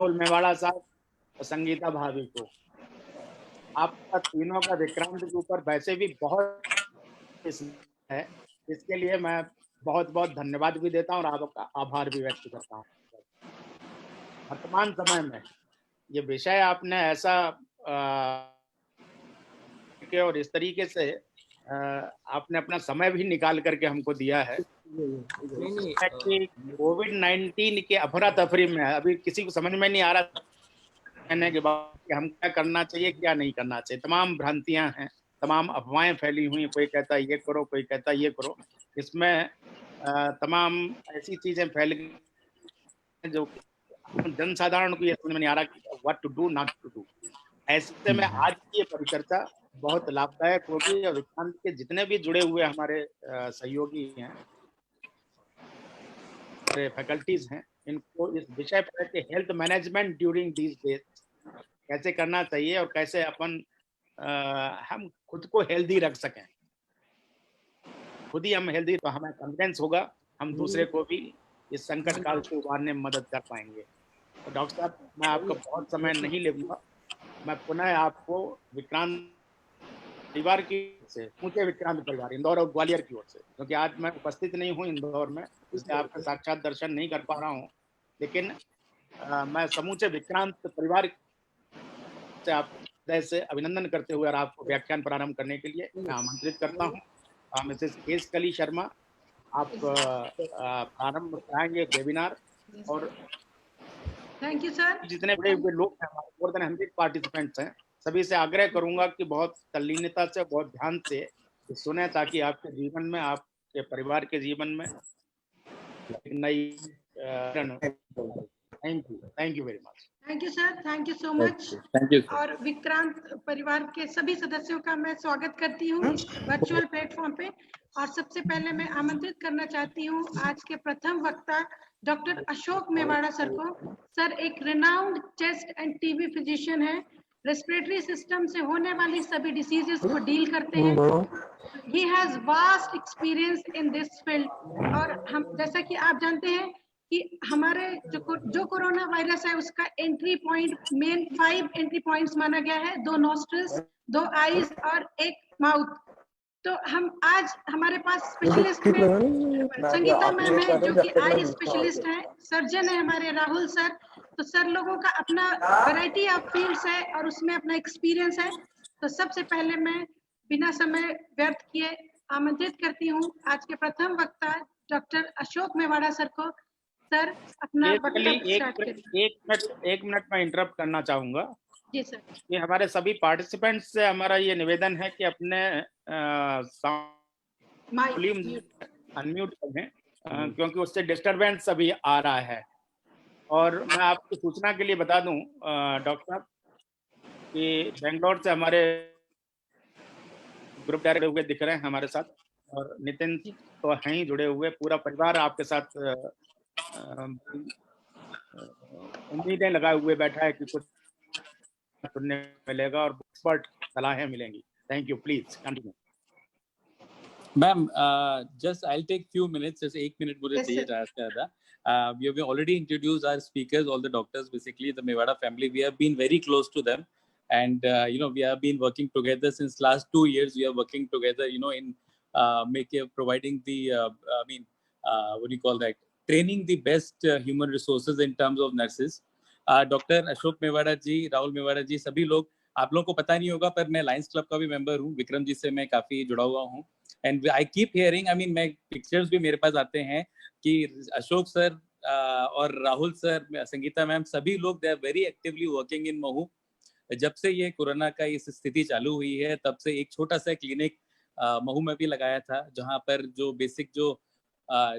राहुल मेवाड़ा साहब और संगीता भाभी को। आपका तीनों का विक्रांत के ऊपर वैसे भी बहुत है, इसके लिए मैं बहुत-बहुत धन्यवाद भी देता हूँ और आपका आभार भी व्यक्त करता हूँ। वर्तमान समय में ये विषय आपने ऐसा के और इस तरीके से आपने अपना समय भी निकाल करके हमको दिया है नहीं नहीं कि कोविड-19 के अफरा-तफरी में अभी किसी को समझ में नहीं आ रहा कहने के बाद कि हम क्या करना चाहिए, क्या नहीं करना चाहिए। तमाम भ्रांतियाँ हैं, तमाम अफ़वाहें फैली हुई हैं, कोई कहता है ये करो, कोई कहता है ये करो। इसमें तमाम ऐसी चीज़ें फैल गई हैं जो कि जनसाधारण को ये समझ में नहीं आ रहा कि what to do, not to do. ऐसे में आज की ये परिचर्चा बहुत लाभदायक होगी और विज्ञान के जितने भी जुड़े हुए हमारे सहयोगी हैं, हमारे फैकल्टीज़ हैं, इनको इस विषय पर कि health management during these days कैसे करना चाहिए और कैसे अपन हम खुद को हेल्दी रख सकें। खुद ही हम हेल्दी तो हमें कॉन्फिडेंस होगा, हम दूसरे को भी इस संकट काल से उबारने में मदद कर पाएँगे। तो डॉक्टर साहब, मैं आपका बहुत समय नहीं लूँगा। मैं पुनः आपको विक्रांत परिवार की ओर से, समूचे विक्रांत परिवार, इंदौर और ग्वालियर की ओर से, क्योंकि आज मैं उपस्थित नहीं हूँ इंदौर में, इसलिए आपका साक्षात दर्शन नहीं कर पा रहा हूँ। लेकिन मैं समूचे विक्रांत परिवार से आपको हृदय से अभिनंदन करते हुए और आपको व्याख्यान प्रारंभ करने के लिए मैं आमंत्रित करता हूँ। मिसेस केशकली शर्मा, आप प्रारंभ कराएँगे वेबिनार और थैंक यू सर। जितने बड़े हुए लोग हैं, हमारे मोर देन 100 पार्टिसिपेंट्स हैं, सभी से आग्रह करूँगा कि बहुत तल्लीनता से, बहुत ध्यान से सुनें ताकि आपके जीवन में, आपके परिवार के जीवन में एक नई thank you very much. Thank you sir, thank you so much. Thank you और विक्रांत परिवार के सभी सदस्यों का मैं स्वागत करती हूँ इस वर्चुअल प्लेटफॉर्म पे। और सबसे पहले मैं आमंत्रित करना चाहती हूँ आज के प्रथम वक्ता डॉक्टर अशोक मेवाड़ा सर को। सर एक renowned chest end TB physician है, रेस्पिरेटरी सिस्टम से होने वाली सभी डिसीजेस को डील करते हैं। He has vast experience in this field. और हम जैसा कि आप जानते हैं कि हमारे जो कोरोना वायरस है उसका entry point main 5 entry points माना गया है, 2 नॉस्ट्रल्स, 2 आईज और 1 माउथ। तो हम आज हमारे पास स्पेशलिस्ट में संगीता मैम है जो कि आई स्पेशलिस्ट है, सर्जन है हमारे राहुल सर। तो सर लोगों का अपना वैरायटी ऑफ फील्ड्स है और उसमें अपना एक्सपीरियंस है। तो सबसे पहले मैं बिना समय व्यर्थ किए आमंत्रित करती हूँ आज के प्रथम वक्ता डॉक्टर अशोक मेवाड़ा सर को। सर अपना वक्तव्य स्टार्ट करिए। एक मिनट मैं इंटरप्ट करना चाहूँगा। जी सर। ये हमारे सभी पार्टिसिपेंट्स से हमारा ये निवेदन है कि अपने वॉल्यूम अनम्यूट कर दें, क्योंकि उससे डिस्टरबेंस अभी आ रहा है। और मैं आपको सूचना के लिए बता दूं डॉक्टर साहब कि बेंगलोर से हमारे ग्रुप डायरेक्टर हुए दिख रहे हैं हमारे साथ, और नितिन तो हैं ही जुड़े हुए, पूरा परिवार आपके साथ उम्मीदें लगाए हुए बैठा है कि कुछ सुनने मिलेगा और एक्सपर्ट सलाहें मिलेंगी। Thank you, please continue. Ma'am, just I'll take few minutes, just 1 minute मुझे चाहिए ज़्यादा से ज़्यादा। We have already introduced our speakers, all the doctors, basically the Mewada family. We have been very close to them, and we have been working together since last 2 years. We are working together, in providing the what do you call that? Training the best human resources in terms of nurses. Doctor Ashok Mewada ji, Rahul Mewada ji, सभी लोग, आप लोगों को पता नहीं होगा पर मैं लायंस क्लब का भी मेंबर हूँ। विक्रम जी से मैं काफी जुड़ा हुआ हूँ, एंड आई कीप हियरिंग, मैं पिक्चर्स भी मेरे पास आते हैं कि अशोक सर और राहुल सर, संगीता मैम, सभी लोग they are very actively working in Mhow. जब से ये कोरोना का इस स्थिति चालू हुई है तब से एक छोटा सा क्लिनिक महू में भी लगाया था, जहाँ पर जो बेसिक जो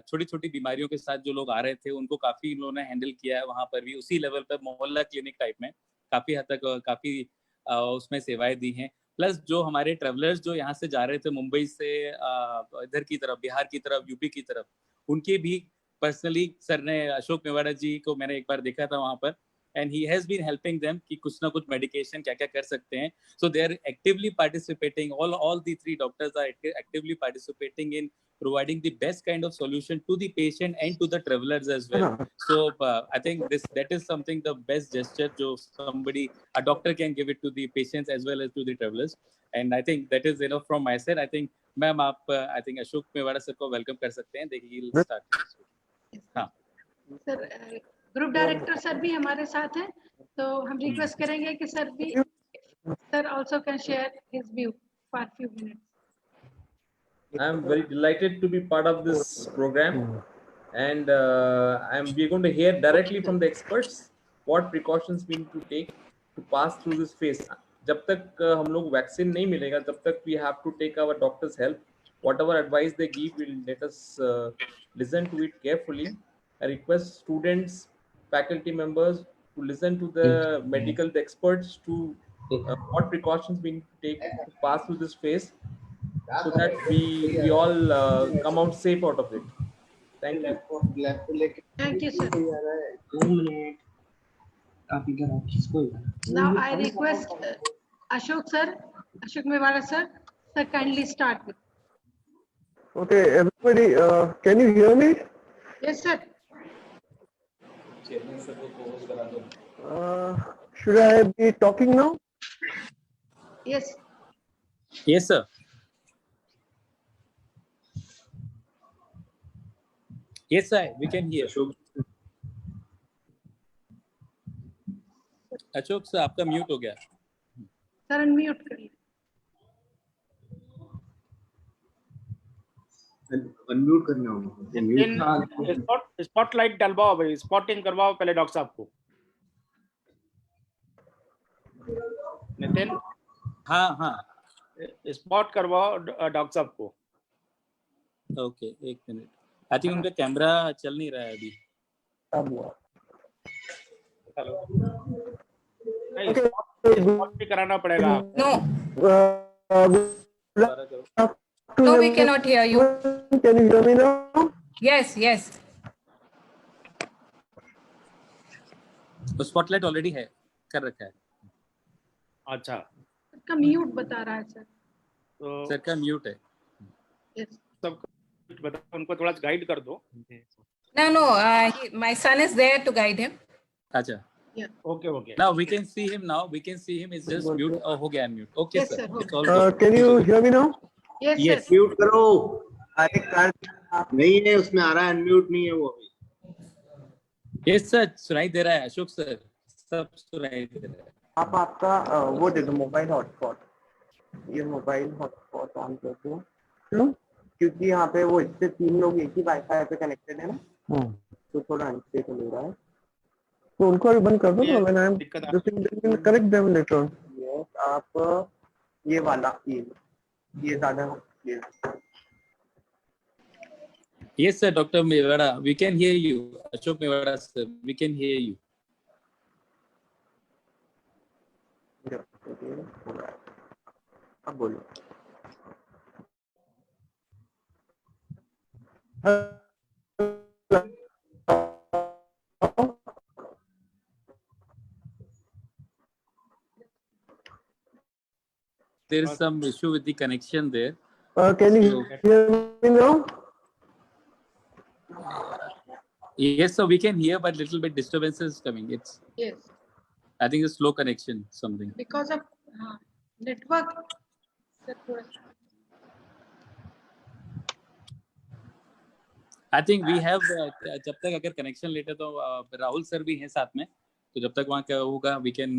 छोटी छोटी बीमारियों के साथ जो लोग आ रहे थे उनको काफी इन्होंने हैंडल किया है। वहाँ पर भी उसी लेवल पर मोहल्ला क्लिनिक टाइप में काफी हद तक काफी उसमें सेवाएं दी हैं। प्लस जो हमारे ट्रेवलर्स जो यहाँ से जा रहे थे मुंबई से इधर की तरफ, बिहार की तरफ, यूपी की तरफ, उनके भी पर्सनली सर ने, अशोक मेवाड़ा जी को मैंने एक बार देखा था वहाँ पर, and he has been helping them कि कुछ ना कुछ medication क्या क्या कर सकते हैं. So they are actively participating. All the three doctors are actively participating in providing the best kind of solution to the patient and to the travelers as well. So I think that is something, the best gesture जो a doctor can give it to the patients as well as to the travelers. And I think that is enough from my side. I think ma'am आप I think Ashok Mewada sir को welcome कर सकते हैं. देखिए he'll start. हाँ. Sir group director sir भी हमारे साथ हैं, तो हम रिक्वेस्ट करेंगे कि sir also can share his view for a few minutes. I am very delighted to be part of this program, and we're going to hear directly from the experts what precautions we need to take to pass through this phase. जब तक हम लोग vaccine नहीं मिलेगा, जब तक we have to take our doctor's help. Whatever advice they give, will let us listen to it carefully. I request students, faculty members to listen to the medical experts to what precautions we need to take to pass through this phase, so that we all come out safe out of it. Thank you. Thank you, sir. Now I request Ashok Mewada sir, kindly start with. Okay, everybody, can you hear me? Yes, sir. Should I be talking now? Yes. Yes, sir. Yes, sir. We can hear. Ashok sir आपका mute हो गया. Sir unmute करिए. Unmute करना होगा. Spotlight डलवाओ भाई, spotting करवाओ पहले doctor साहब को. नितिन. हाँ स्पॉट करवाओ डॉक्टर साहब को. ओके, एक मिनट. आई थिंक उनका कैमरा चल नहीं रहा है अभी. हेलो. स्पॉट भी कराना पड़ेगा. No, we cannot hear you. Can you hear me now? Yes. तो स्पॉटलाइट ऑलरेडी है, कर रखा है. अच्छा. का म्यूट बता रहा है सर. तो सर का म्यूट है. Yes. सबको बता, उनको थोड़ा गाइड कर दो. No. My son is there to guide him. अच्छा. Okay. Now we can see him. It's just mute. Oh, हो गया mute. Okay, Yes, sir. sir. It's all good. Can you hear me now? Yes, Yes. sir. Mute करो. अरे card नहीं है उसमें आ रहा है, अनम्यूट नहीं है वो अभी. Yes, sir. सुनाई दे रहा है अशोक सर. सब सुनाई दे रहा है. आप आपका वो दे दो, मोबाइल हॉटस्पॉट. ये मोबाइल हॉटस्पॉट ऑन कर दो. क्यों? क्योंकि यहाँ पे वो इससे 3 लोग एक ही वाईफाई पे कनेक्टेड है ना, तो थोड़ा अनस्टेबल हो रहा है. तो उनको अभी बंद कर दो ना. When I am correct them letter. Yes, आप ये वाला ये ज्यादा ये. Yes, sir. Dr. Mewada, we can hear you. Ashok Mewada, sir, we can hear you. अब बोलो. There is some issue with the connection there. Can you hear me now? Yes, sir, we can hear, but little bit disturbances coming. Yes. I think it's slow connection, something. Because of network. I think we have जब तक अगर connection लेते तो Rahul sir भी हैं साथ में, तो जब तक वहाँ क्या होगा, we can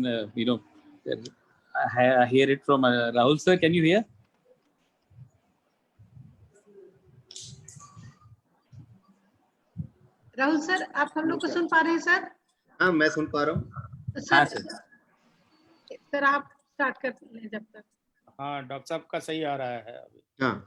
hear it from Rahul sir. Can you hear? Rahul sir, आप हम लोग को सुन पा रहे हैं सर? हाँ, मैं सुन पा रहा हूँ. हाँ सर. सर आप स्टार्ट कर लें जब तक. हाँ, डॉक्टर साहब का सही आ रहा है अभी. हाँ.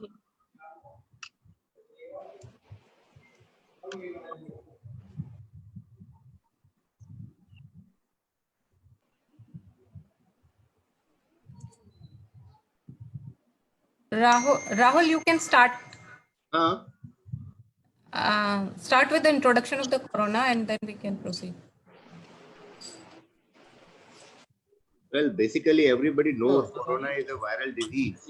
Rahul, you can start. हाँ. Start with the introduction of the corona and then we can proceed. Well, basically everybody knows corona is a viral disease,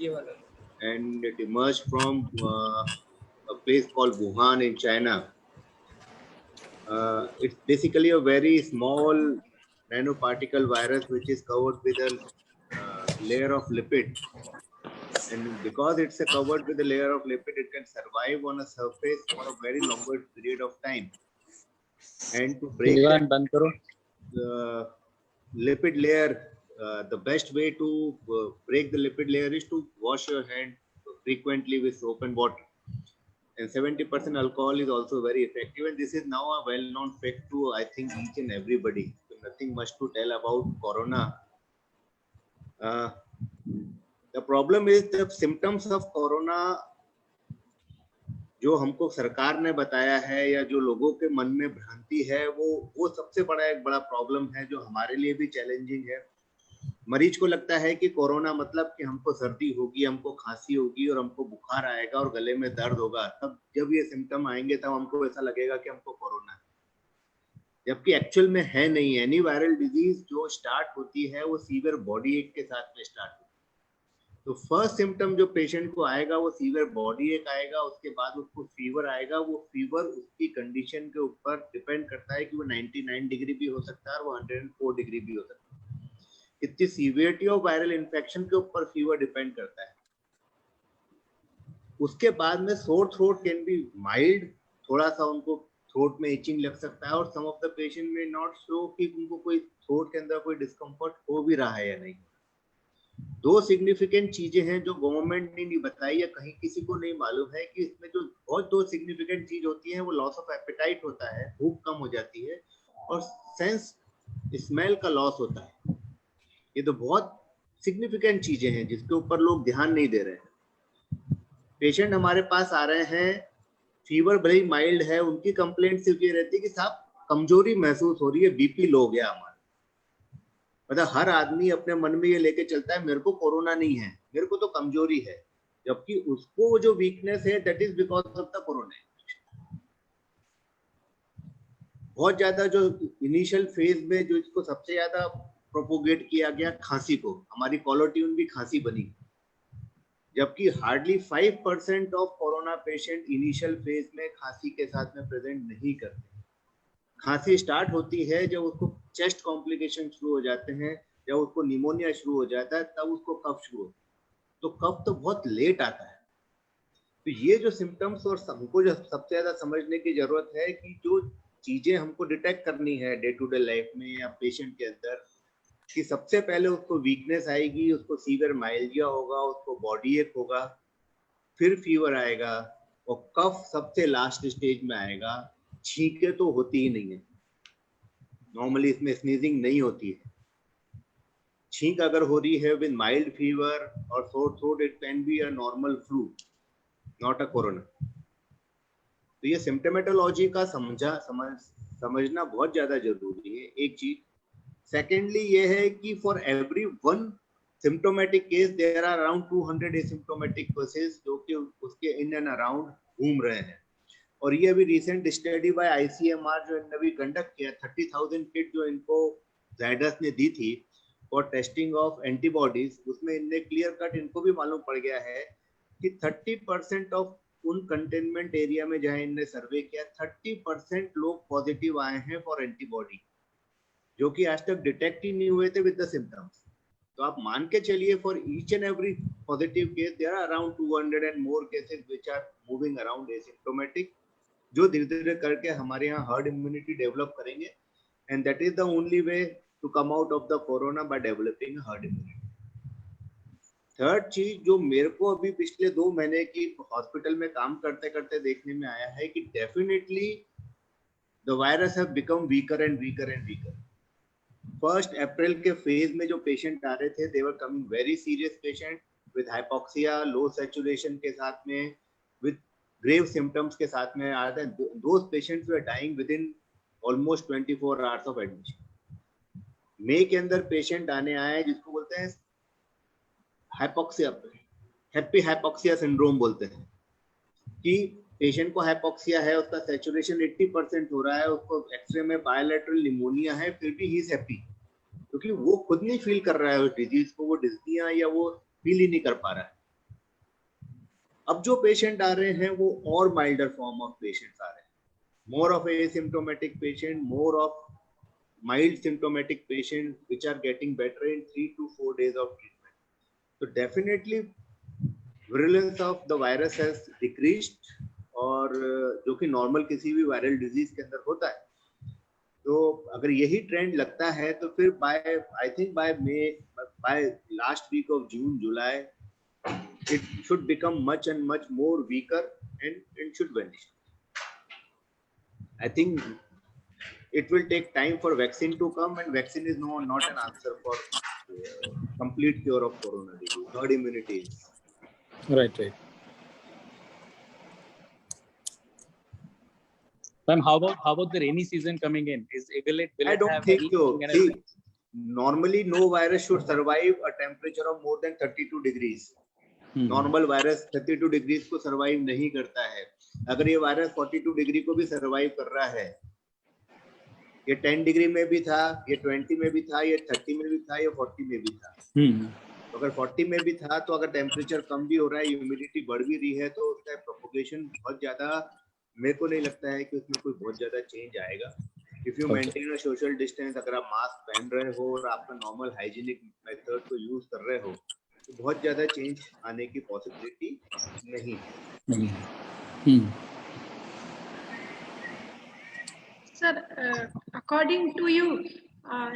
and it emerged from a place called Wuhan in China. It's basically a very small nanoparticle virus which is covered with a layer of lipid, and because it's covered with a layer of lipid, it can survive on a surface for a very longer period of time. And to break Ivan, that band karo. lipid layer, the best way to break the lipid layer is to wash your hand frequently with soap and water. And 70% alcohol is also very effective, and this is now a well-known fact to, I think, each and everybody. So nothing much to tell about corona. The problem is the symptoms of corona जो हमको सरकार ने बताया है या जो लोगों के मन में भ्रांति है, वो सबसे बड़ा एक बड़ा प्रॉब्लम है जो हमारे लिए भी चैलेंजिंग है। मरीज को लगता है कि कोरोना मतलब कि हमको सर्दी होगी, हमको खांसी होगी और हमको बुखार आएगा और गले में दर्द होगा। तब जब ये सिम्टम आएंगे तब हमको ऐसा लगेगा कि हमको कोरोना है, जबकि एक्चुअल में है नहीं। एनी वायरल डिजीज जो स्टार्ट होती है वो सीवियर बॉडी एक के साथ में स्टार्ट होती है। तो फर्स्ट सिम्टम जो पेशेंट को आएगा वो सीवियर बॉडी एक आएगा, उसके बाद उसको फीवर आएगा। वो फीवर उसकी कंडीशन के ऊपर डिपेंड करता है कि वो 99 डिग्री भी हो सकता है और वो 104 डिग्री भी हो सकता है। इतनी सीवियरिटी ऑफ वायरल इन्फेक्शन के ऊपर फीवर डिपेंड करता है। उसके बाद में sore throat can be mild, थोड़ा सा उनको थ्रोट में इचिंग लग सकता है, और सम ऑफ द पेशेंट में नॉट शो कि उनको कोई थ्रोट के अंदर कोई डिस्कम्फर्ट हो भी रहा है या नहीं। दो सिग्निफिकेंट चीजें हैं जो गवर्नमेंट ने नहीं बताई या कहीं किसी को नहीं मालूम है कि इसमें जो बहुत दो सिग्निफिकेंट चीज होती है वो लॉस ऑफ एपेटाइट होता है, भूख कम हो जाती है, और सेंस स्मेल का लॉस होता है। ये तो बहुत सिग्निफिकेंट चीजें हैं जिसके ऊपर लोग ध्यान नहीं दे रहे हैं। पेशेंट हमारे पास आ रहे हैं, फीवर भले ही माइल्ड है, उनकी कंप्लेंट सिर्फ ये रहती है कि साहब कमजोरी महसूस हो रही है, बीपी लो गया हमारा। मतलब हर आदमी अपने मन में ये लेके चलता है मेरे को कोरोना नहीं है, मेरे को तो कमजोरी है, जबकि उसको जो वीकनेस है that is because of the corona. बहुत ज्यादा जो इनिशियल फेज में जो इसको सबसे ज्यादा प्रोपोगेट किया गया खांसी को, हमारी कॉलर ट्यून भी खांसी बनी, जबकि hardly 5% of corona patient initial phase में खांसी के साथ में प्रेजेंट नहीं करते। खांसी स्टार्ट होती है जब उसको चेस्ट कॉम्प्लिकेशन शुरू हो जाते हैं, जब उसको निमोनिया शुरू हो जाता है, तब उसको कफ शुरू होता है। तो कफ तो बहुत लेट आता है। तो ये जो सिम्टम्स, और हमको जो सबसे ज्यादा समझने की जरूरत है कि जो चीजें हमको डिटेक्ट करनी है डे टू डे लाइफ में या पेशेंट के अंदर, कि सबसे पहले उसको वीकनेस आएगी, उसको सीवियर माइल्जिया होगा, उसको बॉडी एक होगा, फिर फीवर आएगा, और कफ सबसे लास्ट स्टेज में आएगा। छींके तो होती ही नहीं है, नॉर्मली इसमें स्नीजिंग नहीं होती है। छींक अगर हो रही है विद माइल्ड फीवर और sore throat, it can be a normal flu, not a corona. तो ये सिम्टोमेटोलॉजी का समझना बहुत ज्यादा जरूरी है, एक चीज। सेकेंडली ये है कि for every one symptomatic case there are around 200 asymptomatic cases जो कि उसके इन एंड अराउंड घूम रहे हैं। और ये अभी रिसेंट स्टडी बाय ICMR जो इन्होंने भी कंडक्ट किया, 30,000 किट जो इनको जायडस ने दी थी फॉर टेस्टिंग ऑफ एंटीबॉडीज, उसमें इनने क्लियर कट इनको भी मालूम पड़ गया है कि 30% ऑफ उन कंटेनमेंट एरिया में जहां इनने सर्वे किया, 30% लोग पॉजिटिव आए हैं फॉर एंटीबॉडी, जो कि आज तक डिटेक्ट ही नहीं हुए थे विद द सिम्टम्स। तो आप मान के चलिए for each and every positive case there are around 200 and more cases which are moving around asymptomatic, जो धीरे धीरे करके हमारे यहाँ हर्ड इम्यूनिटी डेवलप करेंगे, and that is the only way to come out of the corona by developing herd immunity. Third चीज जो मेरे को अभी पिछले 2 महीने की हॉस्पिटल में काम करते करते देखने में आया है कि definitely the virus have become weaker and weaker and weaker. 1 अप्रैल के फेज में जो पेशेंट आ रहे थे, they were coming very serious patient with hypoxia, low saturation के साथ में, विद ग्रेव सिम्टम्स के साथ में आ रहे थे। Those patients were dying within almost 24 hours of admission. मई के अंदर पेशेंट आने आए जिसको बोलते हैं हाइपोक्सिया, हैप्पी हाइपोक्सिया सिंड्रोम बोलते हैं, कि पेशेंट को हाइपोक्सिया है, उसका सैचुरेशन 80% हो रहा है, उसको एक्सरे में बायोलैटरल निमोनिया है, फिर भी ही इज हैप्पी। क्योंकि वो खुद नहीं फील कर रहा है उस डिजीज को, वो डिस्निया या वो फील ही नहीं कर पा रहा है। अब जो पेशेंट आ रहे हैं वो और माइल्डर फॉर्म ऑफ पेशेंट्स आ रहे हैं, more of asymptomatic patient, more of mild symptomatic patients which are getting better in 3 to 4 days of treatment. So definitely virulence of the virus has decreased, और जो कि नॉर्मल किसी भी viral disease के अंदर होता है। तो अगर यही ट्रेंड लगता है तो फिर by I think by last week of June July it should become much and much more weaker and it should vanish. I think it will take time for vaccine to come, and vaccine is not an answer for complete cure of corona disease. Herd immunity is. Right. Ma'am, how about the rainy season coming in? Will it I don't have think any so. kind See, of- normally no virus should survive a temperature of more than 32 degrees. Normal virus 32 degree को survive नहीं करता है। अगर ये virus 42 degree को भी survive कर रहा है, ये 10 डिग्री में भी था, ये 20 में भी था, ये 30 में भी था, ये 40 में भी था। तो अगर 40 में भी था तो अगर टेम्परेचर कम भी हो रहा है, ह्यूमिडिटी बढ़ भी रही है, तो उसका प्रोपोगेशन बहुत ज्यादा, मेरे को नहीं लगता है कि उसमें कोई बहुत ज्यादा चेंज आएगा। If you maintain a social distance, अगर आप मास्क पहन रहे हो और आपका नॉर्मल हाइजीनिक मेथड को यूज कर रहे हो, तो बहुत ज्यादा चेंज आने की पॉसिबिलिटी नहीं है। Sir, according to you,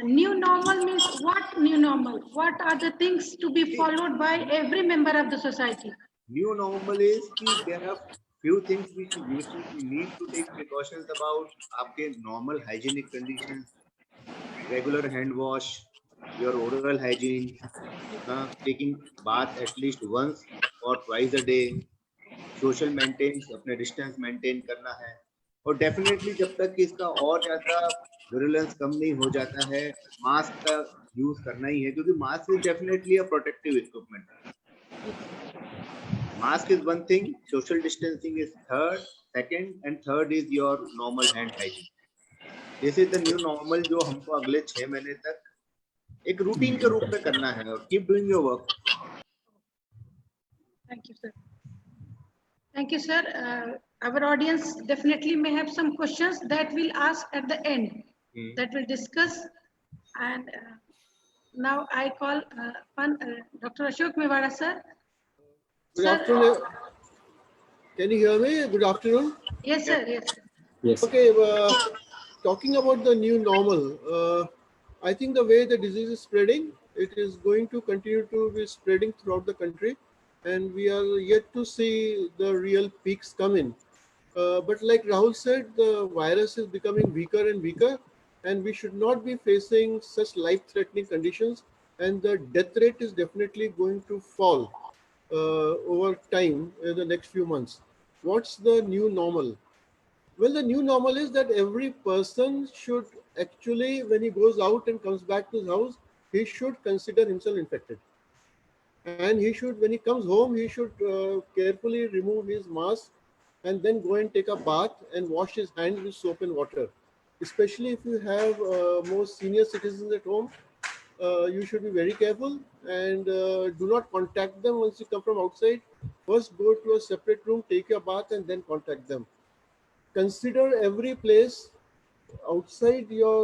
new normal means what? New normal, what are the things to be followed by every member of the society? New normal is कि there are few things which we need to take precautions about. आपके normal hygienic conditions, regular hand wash, your oral hygiene, taking bath at least once or twice a day, social maintain, अपने distance maintain करना है, और definitely जब तक कि इसका और ज्यादा विरुलेंस कम नहीं हो जाता है, मास्क का यूज करना ही है, क्योंकि mask is definitely a protective equipment. Mask is one thing, social distancing is second, and third is your normal hand hygiene. This is the new normal जो हमको अगले 6 महीने तक एक रूटीन के रूप में करना है, और keep doing your work. Thank you, sir. Thank you, sir. Our audience definitely may have some questions that we'll ask at the end, that we'll discuss. And now I call Dr. Ashok Mewada, sir. Good afternoon. Can you hear me? Good afternoon. Yes, sir. Yes, sir. Yes. Okay, talking about the new normal, I think the way the disease is spreading, it is going to continue to be spreading throughout the country, and we are yet to see the real peaks come in. But like Rahul said, the virus is becoming weaker and weaker, and we should not be facing such life-threatening conditions, and the death rate is definitely going to fall over time in the next few months. What's the new normal? Well, the new normal is that every person should actually, when he goes out and comes back to his house, he should consider himself infected. And he should, when he comes home, he should carefully remove his mask and then go and take a bath and wash his hands with soap and water. Especially if you have more senior citizens at home, you should be very careful and do not contact them once you come from outside. First go to a separate room, take your bath, and then contact them. Consider every place outside your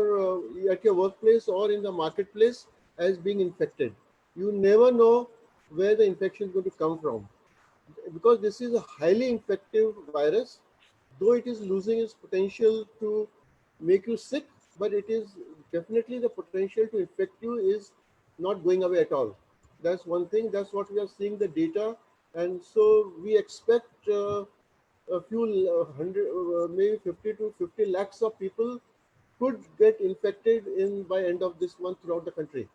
at your workplace or in the marketplace as being infected. You never know where the infection is going to come from, because this is a highly infective virus. Though it is losing its potential to make you sick, but it is definitely the potential to infect you is not going away at all. That's one thing. That's what we are seeing the data, and so we expect a few hundred, maybe 50 to 50 lakhs of people could get infected by end of this month throughout the country.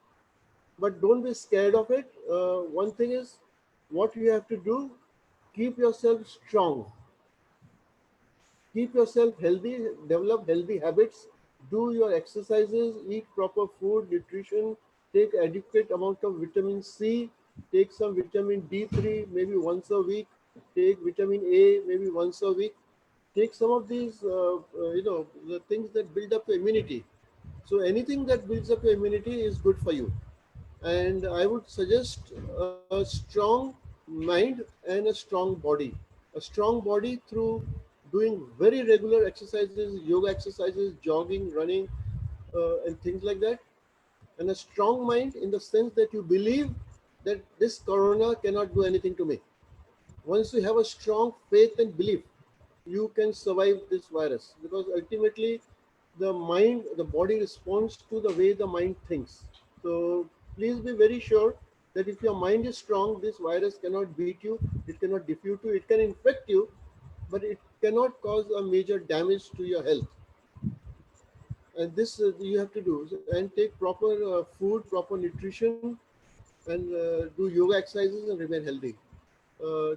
But don't be scared of it. One thing is, what you have to do, keep yourself strong. Keep yourself healthy, develop healthy habits, do your exercises, eat proper food, nutrition, take adequate amount of vitamin C, take some vitamin D3 maybe once a week, take vitamin A maybe once a week, take some of these, the things that build up the immunity. So anything that builds up your immunity is good for you. And I would suggest a strong mind and a strong body. A strong body through doing very regular exercises, yoga exercises, jogging, running, and things like that. And a strong mind in the sense that you believe that this corona cannot do anything to me. Once you have a strong faith and belief, you can survive this virus, because ultimately the mind, the body responds to the way the mind thinks. So please be very sure that if your mind is strong, this virus cannot beat you, it cannot defeat you, it can infect you, but it cannot cause a major damage to your health. And this you have to do, and take proper food, proper nutrition, and do yoga exercises and remain healthy.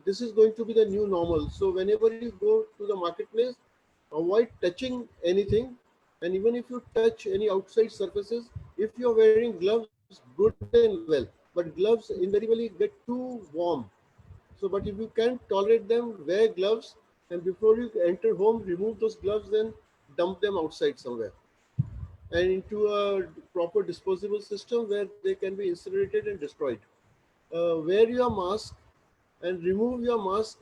This is going to be the new normal. So whenever you go to the marketplace, avoid touching anything. And even if you touch any outside surfaces, if you're wearing gloves, good and well. But gloves invariably get too warm. So, but if you can't tolerate them, wear gloves. And before you enter home, remove those gloves and dump them outside somewhere, and into a proper disposable system where they can be incinerated and destroyed. Wear your mask and remove your mask.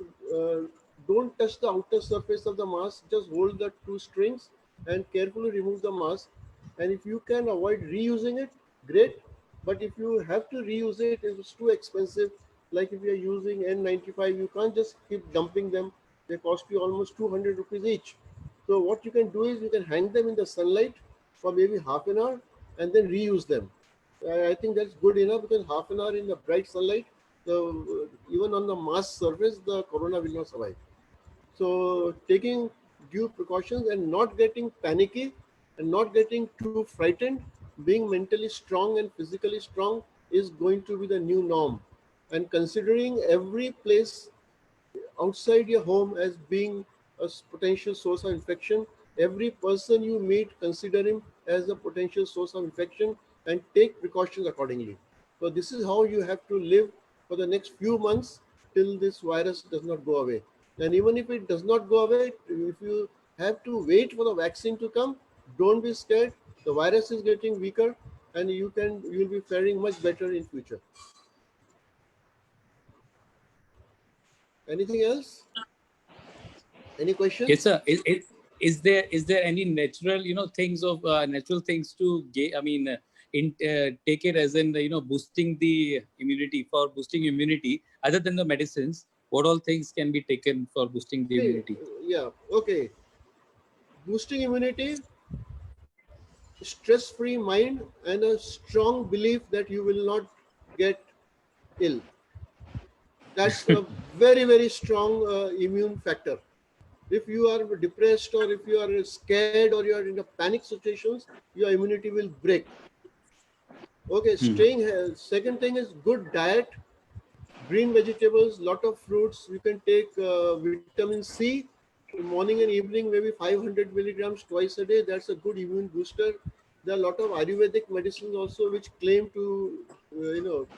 Don't touch the outer surface of the mask, just hold the two strings and carefully remove the mask. And if you can avoid reusing it, great. But if you have to reuse it, if it's too expensive, like if you're using N95, you can't just keep dumping them. They cost you almost 200 rupees each. So what you can do is you can hang them in the sunlight for maybe half an hour and then reuse them. I think that's good enough, because half an hour in the bright sunlight, even on the mask surface, the corona will not survive. So taking due precautions and not getting panicky and not getting too frightened, being mentally strong and physically strong is going to be the new norm. And considering every place outside your home as being a potential source of infection, every person you meet, consider him as a potential source of infection and take precautions accordingly. So this is how you have to live for the next few months till this virus does not go away. And even if it does not go away, if you have to wait for the vaccine to come, don't be scared. The virus is getting weaker, and you'll be faring much better in future. Anything else? Any questions? Yes, sir. Is there any natural things of natural things to get? I mean, take it as in boosting the immunity, for boosting immunity other than the medicines. What all things can be taken for boosting the immunity? Yeah. Okay. Boosting immunity, stress-free mind, and a strong belief that you will not get ill. That's a very, very strong immune factor. If you are depressed, or if you are scared, or you are in a panic situations, your immunity will break. Okay, staying healthy. Second thing is good diet, green vegetables, lot of fruits. You can take vitamin C morning and evening, maybe 500 milligrams twice a day. That's a good immune booster. There are a lot of Ayurvedic medicines also which claim to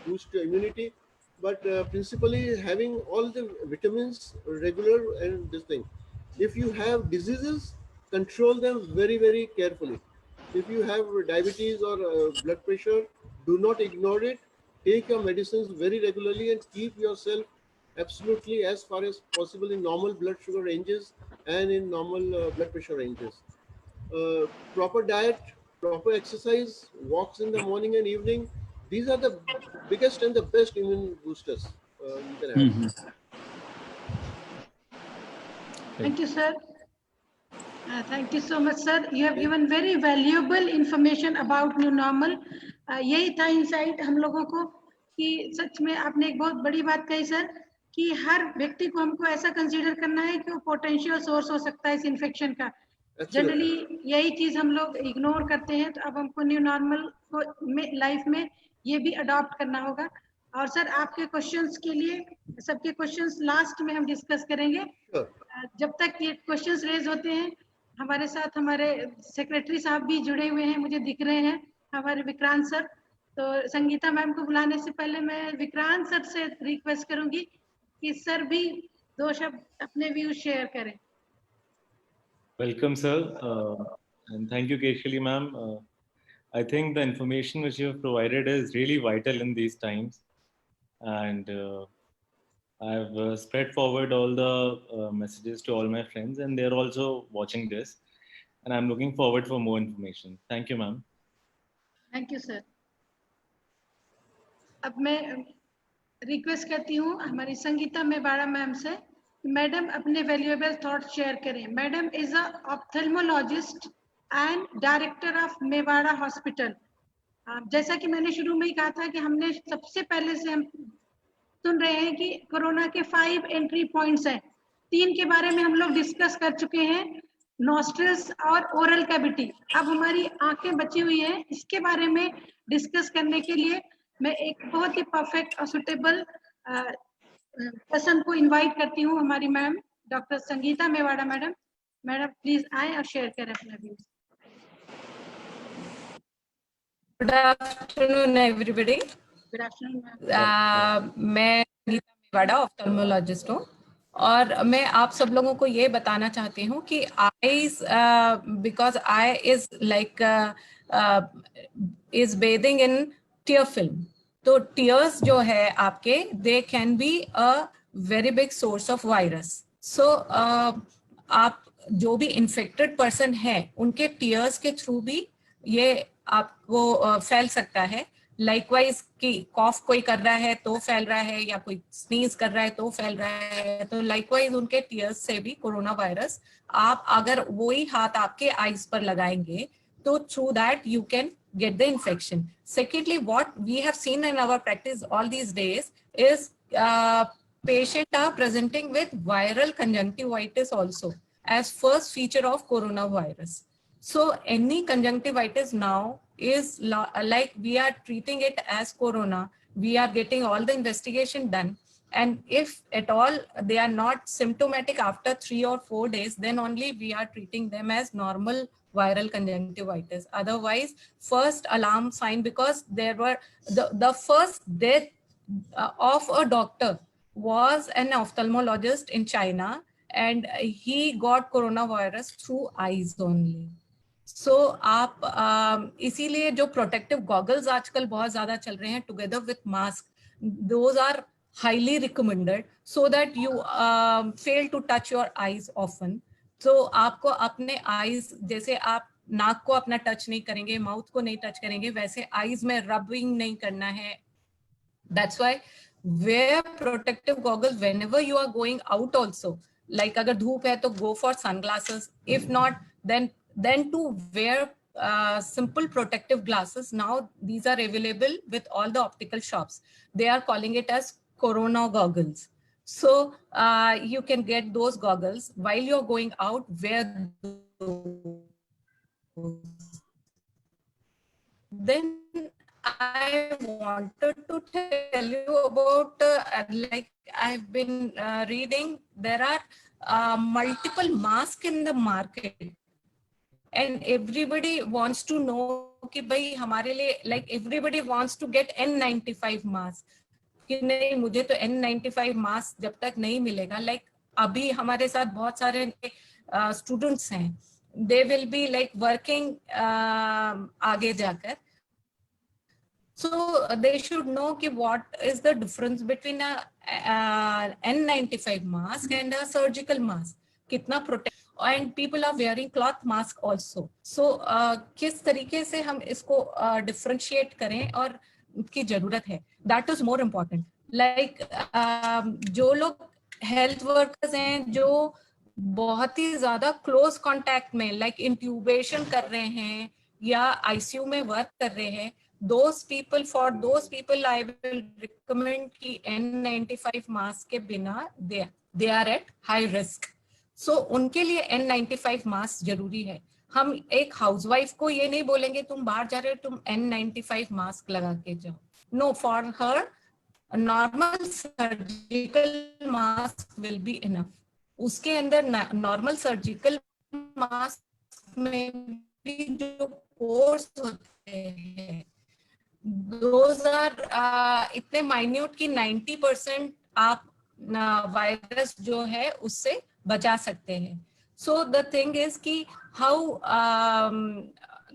boost your immunity. But principally having all the vitamins regular and this thing. If you have diseases, control them very, very carefully. If you have diabetes or blood pressure, do not ignore it. Take your medicines very regularly and keep yourself absolutely as far as possible in normal blood sugar ranges and in normal blood pressure ranges. Proper diet, proper exercise, walks in the morning and evening. These are the biggest and the best immune boosters you can have. Thank you, sir. Thank you so much, sir. You have given very valuable information about new normal. यही था insight हम लोगों को कि सच में आपने एक बहुत बड़ी बात कही सर, कि हर व्यक्ति को हमको ऐसा कंसीडर करना है कि वो पोटेंशियल सोर्स हो सकता है इस इन्फेक्शन का. जनरली यही चीज हम लोग इग्नोर करते हैं, तो अब हमको न्यू नॉर्मल को लाइफ में ये भी अडॉप्ट करना होगा. और सर आपके क्वेश्चंस के लिए, सबके क्वेश्चंस लास्ट में हम डिस्कस करेंगे. जब तक ये क्वेश्चंस रेज होते हैं, हमारे साथ हमारे सेक्रेटरी साहब भी जुड़े हुए हैं, मुझे दिख रहे हैं, हमारे विक्रांत सर. तो संगीता मैम को बुलाने से पहले मैं विक्रांत सर से रिक्वेस्ट करूंगी कि सर भी 2 शब्द अपने व्यूज शेयर करें. Welcome, sir, and thank you, Keshali ma'am. I think the information which you have provided is really vital in these times, and I've spread forward all the messages to all my friends, and they're also watching this, and I'm looking forward for more information. Thank you, ma'am. Thank you sir. अब मैं request करती हूँ हमारी Sangeeta Mewada ma'am से, madam अपने valuable thoughts share करें। Madam is a ophthalmologist and director of Mewada hospital. जैसा कि मैंने शुरू में ही कहा था कि हमने सबसे पहले से हम सुन रहे हैं कि कोरोना के 5 एंट्री पॉइंट्स हैं। 3 के बारे में हम लोग डिस्कस कर चुके हैं, नॉस्ट्रल्स और ओरल कैविटी। अब हमारी आंखें बची हुई हैं, इसके बारे में डिस्कस करने के लिए मैं एक बहुत ही परफेक्ट और सुटेबल पर्सन को इनवाइट करती हूँ, हमारी ma'am doctor Sangeeta Mewada madam. Madam please आए और शेयर करें अपना views. Good afternoon, everybody. Good afternoon ma'am. मैं संगीता मेवाड़ा ऑफ्थल्मोलॉजिस्ट हूँ और मैं आप सब लोगों को ये बताना चाहती हूँ कि eyes because eye is like is bathing in tear film, तो टीयर्स जो है आपके they can be a very big source of virus. So आप जो भी इन्फेक्टेड पर्सन है उनके टीयर्स के थ्रू भी ये आपको फैल सकता है। लाइकवाइज कि कॉफ कोई कर रहा है तो फैल रहा है, या कोई स्नीज कर रहा है तो फैल रहा है, तो लाइकवाइज उनके टीयर्स से भी कोरोना वायरस, आप अगर वही हाथ आपके आईज पर लगाएंगे तो through that you can get the infection. Secondly, what we have seen in our practice all these days is patients are presenting with viral conjunctivitis also as first feature of coronavirus. So any conjunctivitis now is like we are treating it as corona. We are getting all the investigation done, and if at all they are not symptomatic after 3 or 4 days, then only we are treating them as normal viral conjunctivitis. Otherwise, first alarm sign, because there were the first death of a doctor was an ophthalmologist in China, and he got coronavirus through eyes only. So आप इसीलिए जो protective goggles आजकल बहुत ज्यादा चल रहे हैं together with mask, those are highly recommended so that you fail to touch your eyes often. तो आपको अपने आईज, जैसे आप नाक को अपना टच नहीं करेंगे, माउथ को नहीं टच करेंगे, वैसे आईज में रबिंग नहीं करना है। That's why wear protective goggles whenever you are going out also. Like अगर धूप है तो go for sunglasses. If not, then to wear simple protective glasses. Now these are available with all the optical shops. They are calling it as Corona goggles. So you can get those goggles while you're going out. Wear those. Then I wanted to tell you about like I've been reading, there are multiple masks in the market, and everybody wants to know कि भाई हमारे लिए, like everybody wants to get N95 mask, कि नहीं मुझे तो N95 mask जब तक नहीं मिलेगा। लाइक अभी हमारे साथ बहुत सारे स्टूडेंट्स हैं, they will be like working आगे जाकर, सो दे शुड नो कि what is the difference between N95 mask and a surgical mask, कितना protect, and people are wearing cloth mask also. So किस तरीके से हम इसको डिफरेंशिएट करें और की जरूरत है, that is more important. Like जो लोग हेल्थ वर्कर्स हैं जो बहुत ही ज्यादा क्लोज कांटेक्ट में, लाइक इंट्यूबेशन कर रहे हैं या आईसीयू में वर्क कर रहे हैं, those people, for those people I will recommend कि N95 मास्क के बिना they are at high risk. So उनके लिए N95 मास्क जरूरी है। हम एक हाउसवाइफ को ये नहीं बोलेंगे तुम बाहर जा रहे हो तुम N95 मास्क लगा के जाओ। नो, फॉर हर normal surgical mask will be enough. उसके अंदर नॉर्मल सर्जिकल मास्क में भी जो पोर्स होते हैं those are इतने माइन्यूट कि 90% आप वायरस जो है उससे बचा सकते हैं। So the thing is कि how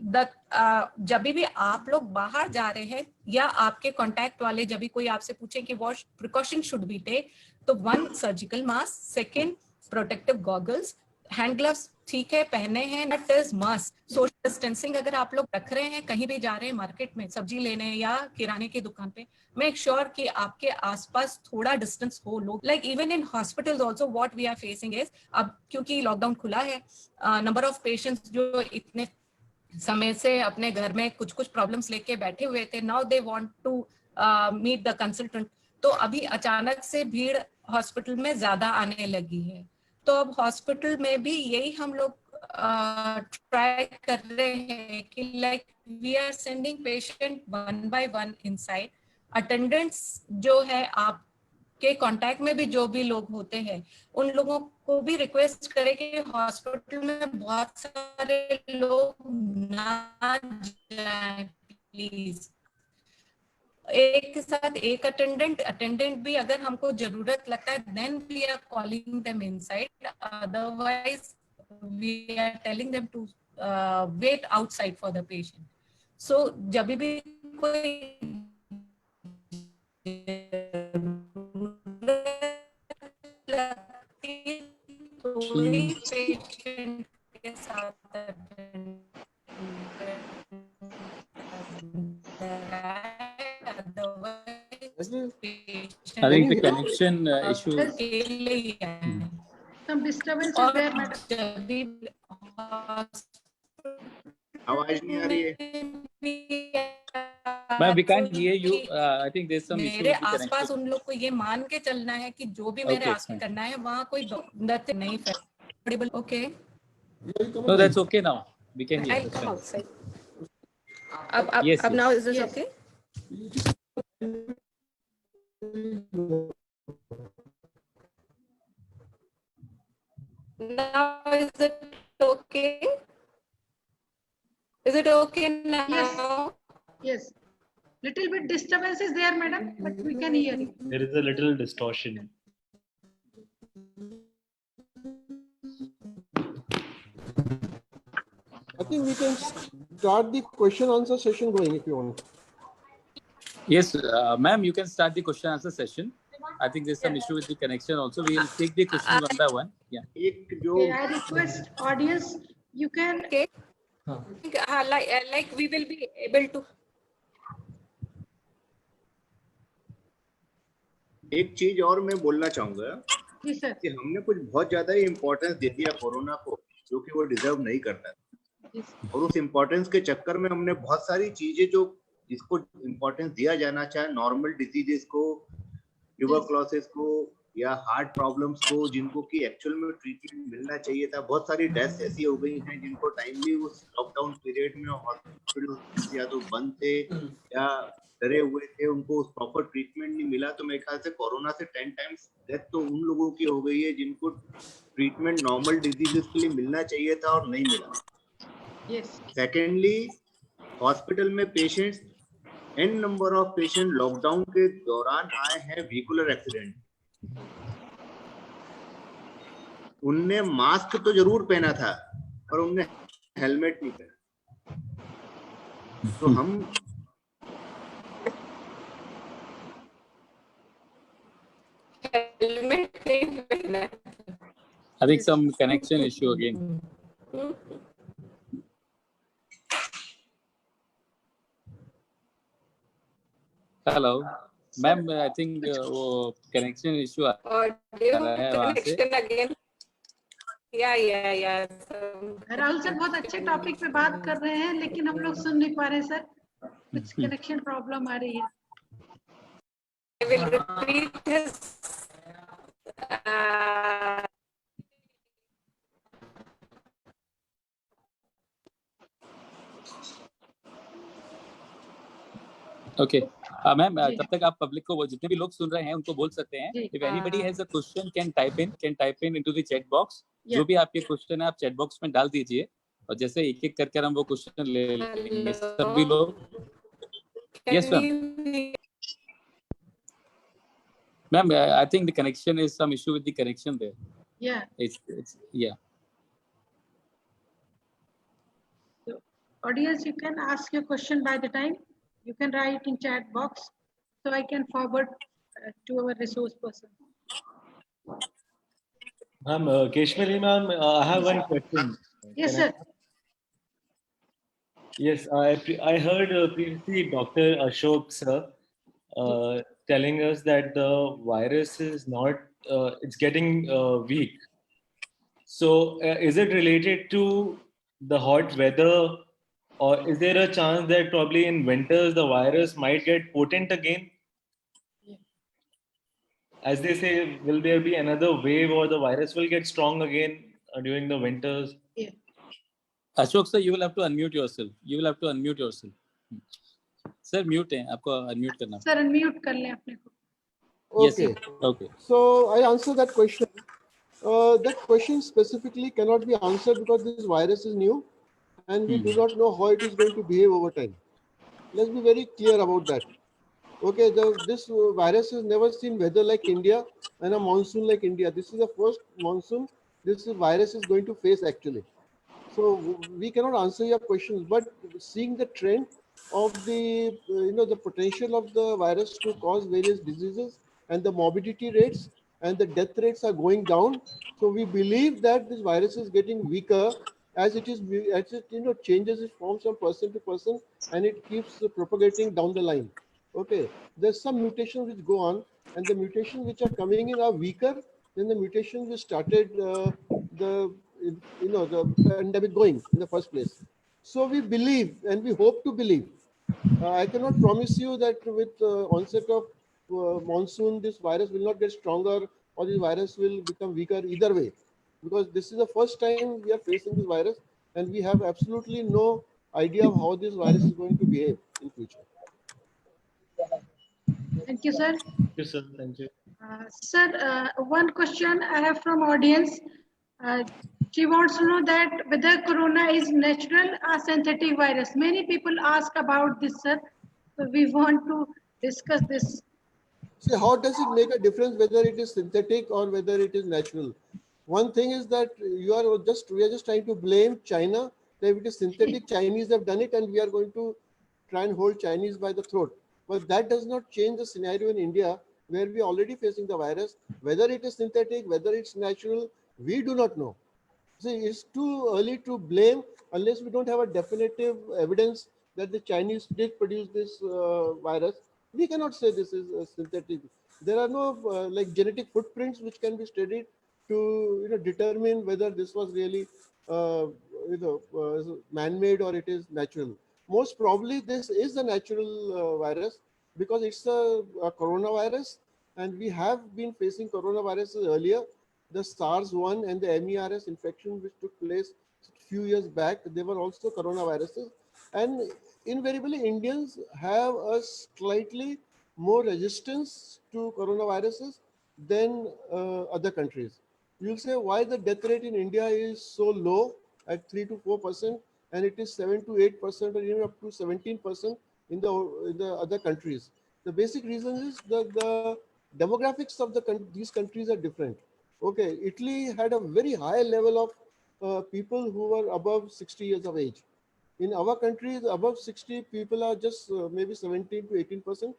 जब भी आप लोग बाहर जा रहे हैं या आपके कांटेक्ट वाले जब भी कोई आपसे पूछे कि what precaution should be take, तो 1 surgical mask, 2 protective goggles, hand gloves ठीक है पहने हैं, that is must. Social distancing अगर आप लोग रख रहे हैं, कहीं भी जा रहे हैं मार्केट में सब्जी लेने या किराने की दुकान पे, मेक श्योर कि आपके आसपास थोड़ा डिस्टेंस हो। लोग like even in hospitals also what we are facing is, अब क्योंकि लॉकडाउन खुला है, नंबर ऑफ पेशेंट्स जो इतने समय से अपने घर में कुछ कुछ प्रॉब्लम्स लेके बैठे हुए थे, now they want to meet the consultant, तो अभी अचानक से भीड़ हॉस्पिटल में ज्यादा आने लगी है। तो अब हॉस्पिटल में भी यही हम लोग ट्राई कर रहे हैं कि like we are sending patient 1 by 1 inside. Attendants जो है आपके कांटेक्ट में भी जो भी लोग होते हैं, उन लोगों को भी रिक्वेस्ट करें कि हॉस्पिटल में बहुत सारे लोग ना जाएं प्लीज। एक के साथ एक अटेंडेंट भी अगर हमको जरूरत लगता है, then we are calling them inside, otherwise we are telling them to wait outside for the patient. So जब भी कोई पेशेंट के साथ I think the connection issue. Some disturbance is there, madam. आवाज नहीं आ रही है। Ma'am, we can't hear you. I think there's some issue. मेरे आसपास उन लोग को ये मान के चलना है कि जो भी मेरे आसपास करना है वहाँ कोई नहीं फैल। Okay. No, that's okay now. We can hear. I'll come outside. Yes, अब yes. now is this okay? Now is it okay? Is it okay now? Yes. Yes. Little bit disturbance is there, madam, but we can hear you. There is a little distortion. I think we can start the question answer session going if you want. Yes, ma'am, you can start the question answer session. I think there's some issue with the connection also. We will take the question one by one. Yeah. Okay, I request audience, you can. Okay. Like we will be able to. एक चीज और मैं बोलना चाहूंगा जी sir. कि हमने कुछ बहुत ज्यादा ही इम्पोर्टेंस दे दिया कोरोना को, जो कि वो डिजर्व नहीं करता, और उस इम्पोर्टेंस के चक्कर में हमने बहुत सारी चीजें जो जिसको इम्पोर्टेंस दिया जाना चाहे, नॉर्मल डिजीजेस को, ट्यूबरक्लोसिस को या हार्ट प्रॉब्लम्स को, जिनको कि एक्चुअल में ट्रीटमेंट मिलना चाहिए था, बहुत सारी डेथ्स ऐसी हो गई हैं जिनको टाइमली उस लॉकडाउन पीरियड में हॉस्पिटल या तो बंद थे या डरे हुए थे, उनको उस प्रॉपर ट्रीटमेंट नहीं मिला। तो मेरे ख्याल से कोरोना से 10 टाइम्स डेथ तो उन लोगों की हो गई है जिनको ट्रीटमेंट नॉर्मल डिजीजेस के लिए मिलना चाहिए था और नहीं मिला। सेकेंडली, हॉस्पिटल में patients, an number of patient lockdown के दौरान आए हैं व्हीकुलर एक्सीडेंट, उनने मास्क तो जरूर पहना था पर उनने हेलमेट नहीं पहना। तो हम I think some connection issue again. Hello, ma'am. I think वो connection issue आ रहा है वहाँ से. Connection again. Yeah. Rahul sir बहुत अच्छे टॉपिक पे बात कर रहे हैं, लेकिन हम लोग सुन नहीं पा रहे हैं सर, कुछ कनेक्शन प्रॉब्लम आ रही है। I will repeat his. Okay, ma'am तब तक आप पब्लिक को, जितने भी लोग सुन रहे हैं उनको बोल सकते हैं, if anybody has a question can type in into the chat box. जो भी आपके क्वेश्चन है आप चैट बॉक्स में डाल दीजिए, और जैसे एक एक करके हम वो क्वेश्चन ले लेंगे सभी लोग. Yes ma'am. Ma'am, I think the connection is some issue with the connection there. Yeah. It's yeah. Audience, you can ask your question by the time. You can write in chat box so I can forward to our resource person. Ma'am, Keshwari ma'am, I have one question. Yes, Can I- sir. Yes, I heard previously Dr. Ashok sir telling us that the virus is not it's getting weak. So is it related to the hot weather, or is there a chance that probably in winters the virus might get potent again? As they say, will there be another wave or the virus will get strong again during the winters? Yeah. Ashok sir, you will have to unmute yourself. You will have to unmute yourself. Sir, mute है, आपको unmute करना. Sir, unmute कर लें अपने को. Yes, sir. Okay. Okay. So I answer that question. That question specifically cannot be answered because this virus is new and we do not know how it is going to behave over time. Let's be very clear about that. Okay, this virus has never seen weather like India and a monsoon like India. This is the first monsoon this virus is going to face actually. So we cannot answer your questions, but seeing the trend of the the potential of the virus to cause various diseases and the morbidity rates and the death rates are going down. So we believe that this virus is getting weaker as it changes its forms from person to person and it keeps propagating down the line. Okay, there's some mutations which go on, and the mutations which are coming in are weaker than the mutations which started the pandemic going in the first place. So we believe and we hope to believe. I cannot promise you that with onset of monsoon, this virus will not get stronger or this virus will become weaker either way, because this is the first time we are facing this virus and we have absolutely no idea of how this virus is going to behave in future. Thank you, sir. Thank you, sir. Thank you. Sir, one question I have from audience. She wants to know that whether corona is natural or synthetic virus. Many people ask about this, sir. So we want to discuss this. See, how does it make a difference whether it is synthetic or whether it is natural? One thing is that we are just trying to blame China that if it is synthetic, Chinese have done it and we are going to try and hold Chinese by the throat. But that does not change the scenario in India where we are already facing the virus. Whether it is synthetic, whether it's natural, we do not know. See, it's too early to blame unless we don't have a definitive evidence that the Chinese did produce this virus. We cannot say this is synthetic. There are no like genetic footprints which can be studied to determine whether this was really man-made or it is natural. Most probably this is a natural virus because it's a coronavirus, and we have been facing coronaviruses earlier. The SARS-1 and the MERS infection which took place a few years back, they were also coronaviruses. And invariably, Indians have a slightly more resistance to coronaviruses than other countries. You'll say why the death rate in India is so low at 3 to 4%, and it is 7 to 8% or even up to 17% in the other countries. The basic reason is that the demographics of these countries are different. Okay, Italy had a very high level of people who were above 60 years of age. In our country, above 60 people are just maybe 17 to 18%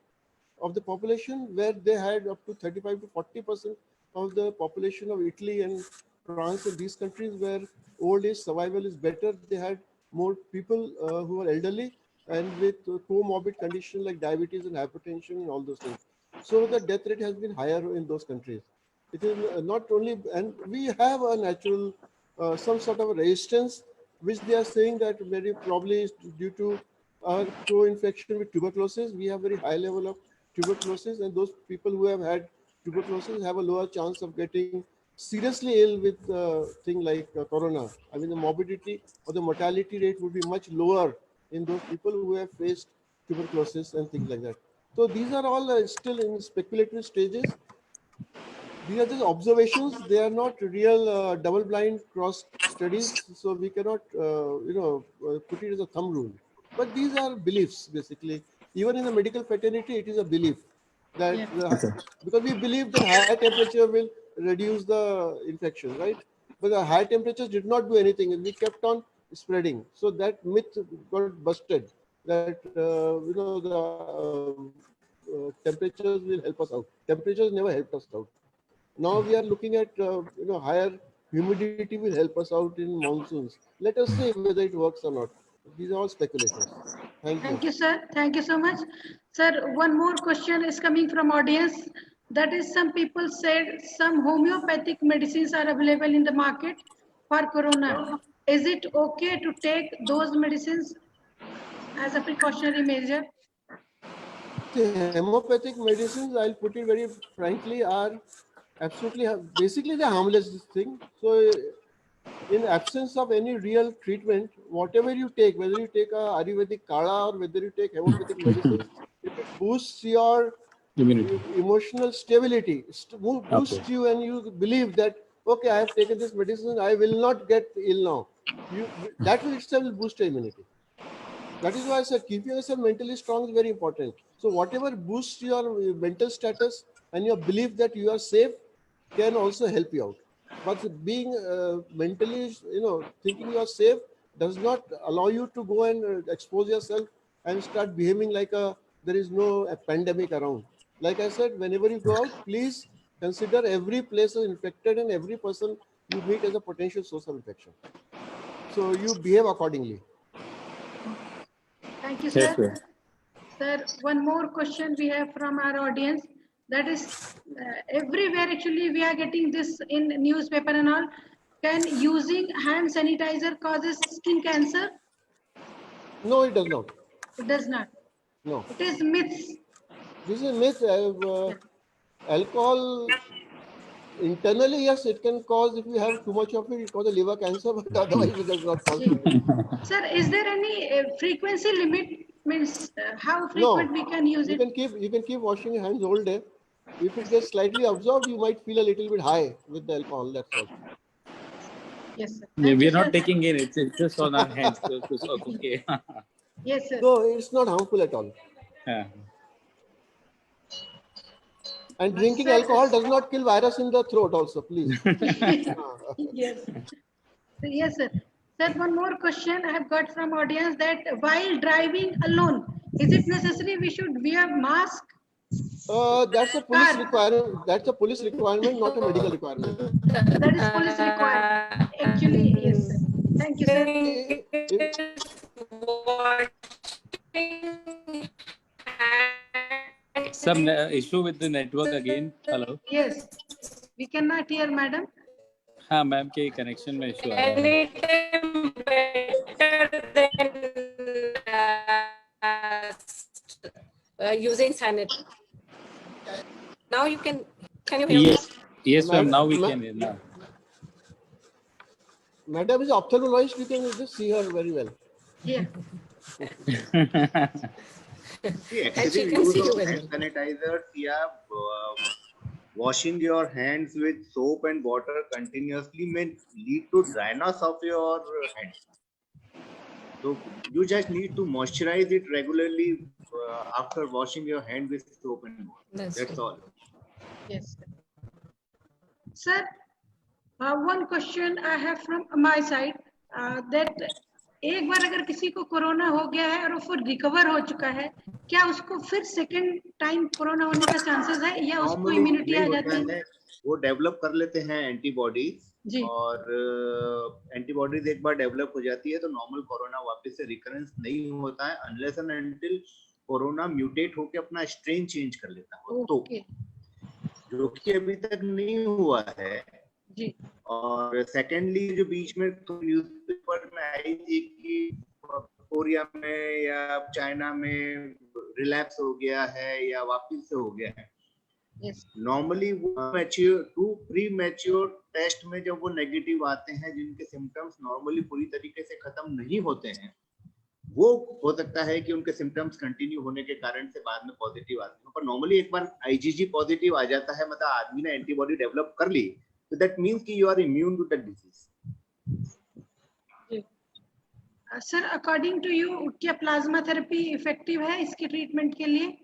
of the population, where they had up to 35 to 40% of the population of Italy and France and these countries where old age survival is better. They had more people who are elderly and with comorbid conditions like diabetes and hypertension and all those things. So the death rate has been higher in those countries. It is not only, and we have a natural, some sort of a resistance, which they are saying that very probably is due to our co-infection with tuberculosis. We have very high level of tuberculosis, and those people who have had tuberculosis have a lower chance of getting seriously ill with thing like corona. I mean, the morbidity or the mortality rate would be much lower in those people who have faced tuberculosis and things like that. So these are all still in speculative stages. These are just observations. They are not real double-blind cross studies, so we cannot, put it as a thumb rule. But these are beliefs, basically. Even in the medical fraternity, it is a belief that because we believe that higher temperature will reduce the infection, right? But the high temperatures did not do anything, and we kept on spreading. So that myth got busted that temperatures will help us out. Temperatures never helped us out. Now we are looking at higher humidity will help us out in monsoons. Let us see whether it works or not. These are all speculations. Thank you. Thank you, sir. Thank you so much. Sir, one more question is coming from audience. That is, some people said some homeopathic medicines are available in the market for corona. Is it okay to take those medicines as a precautionary measure? The homeopathic medicines, I'll put it very frankly, are absolutely, basically they're harmless thing. So in absence of any real treatment, whatever you take, whether you take a Ayurvedic Kala or whether you take homeopathic medicines, if it boosts your emotional stability, boosts you and you believe that, okay, I have taken this medicine, I will not get ill now. That will itself will boost your immunity. That is why I said keeping yourself mentally strong is very important. So whatever boosts your mental status and your belief that you are safe can also help you out. But being mentally, thinking you are safe does not allow you to go and expose yourself and start behaving like there is no pandemic around. Like I said, whenever you go out, please consider every place is infected and every person you meet as a potential source of infection. So you behave accordingly. Thank you, sir. Yes, Sir, one more question we have from our audience. That is, everywhere actually we are getting this in newspaper and all. Can using hand sanitizer causes skin cancer? No, it does not. It does not. No. It is myths. This is myth. Alcohol internally, yes, it can cause, if you have too much of it, it causes liver cancer, but otherwise it does not cause. Sir, is there any frequency limit? Means how frequent we can use you it? You can keep washing your hands all day. If it gets slightly absorbed, you might feel a little bit high with the alcohol. That's all. Yes, sir. we are not taking in. It's just on our hands. So okay. Yes, sir. No, it's not harmful at all. Yeah. And drinking alcohol does not kill virus in the throat also, please. Yes. Yes, sir. Sir, one more question I have got from audience, that while driving alone, is it necessary we should wear mask? That's a police requirement. That's a police requirement, not a medical requirement. That is police requirement. Actually, yes, sir. Thank you, sir. Some issue with the network again. Hello. Yes. We cannot hear, madam. हाँ ma'am के connection में issue आ रहा है using sanitizer. Now you can you hear me? Yes ma'am, now we can hear now. Madam is ophthalmologist, you can just see her very well. Yeah. The excessive use of hand sanitizers, washing your hands with soap and water continuously may lead to dryness of your hands. So you just need to moisturize it regularly after washing your hand with soap and water. That's all. Yes, sir. Sir, one question I have from my side, that एक बार अगर किसी को corona हो गया है और वो फिर रिकवर हो चुका है, क्या उसको फिर सेकंड टाइम कोरोना होने का चांसेस है या उसको इम्यूनिटी आ जाती है? वो डेवलप कर लेते हैं एंटीबॉडीज, और एंटीबॉडीज एक बार डेवलप हो जाती है तो नॉर्मल कोरोना वापस से रिकरेंस नहीं होता है unless and until corona mutate होकर अपना स्ट्रेन चेंज कर लेता है, तो जो कि अभी तक नहीं हुआ है जी। और सेकेंडली जो बीच में न्यूज़पेपर में आई थी कि कोरिया में या चाइना में रिलैप्स हो गया है या वापिस से हो गया है, नॉर्मली वो प्री मैच्योर टेस्ट में जब वो नेगेटिव आते हैं जिनके सिम्टम्स नॉर्मली पूरी तरीके से खत्म नहीं होते हैं, वो हो सकता है कि उनके सिम्टम्स कंटिन्यू होने के कारण से बाद में पॉजिटिव आते हैं, पर नॉर्मली एक बार आईजीजी पॉजिटिव आ जाता है, मतलब आदमी ने एंटीबॉडी डेवलप कर ली, तो दैट मींस कि you are immune to that disease. Sir, according to you क्या प्लाज्मा थेरेपी इफेक्टिव है इसके ट्रीटमेंट के लिए?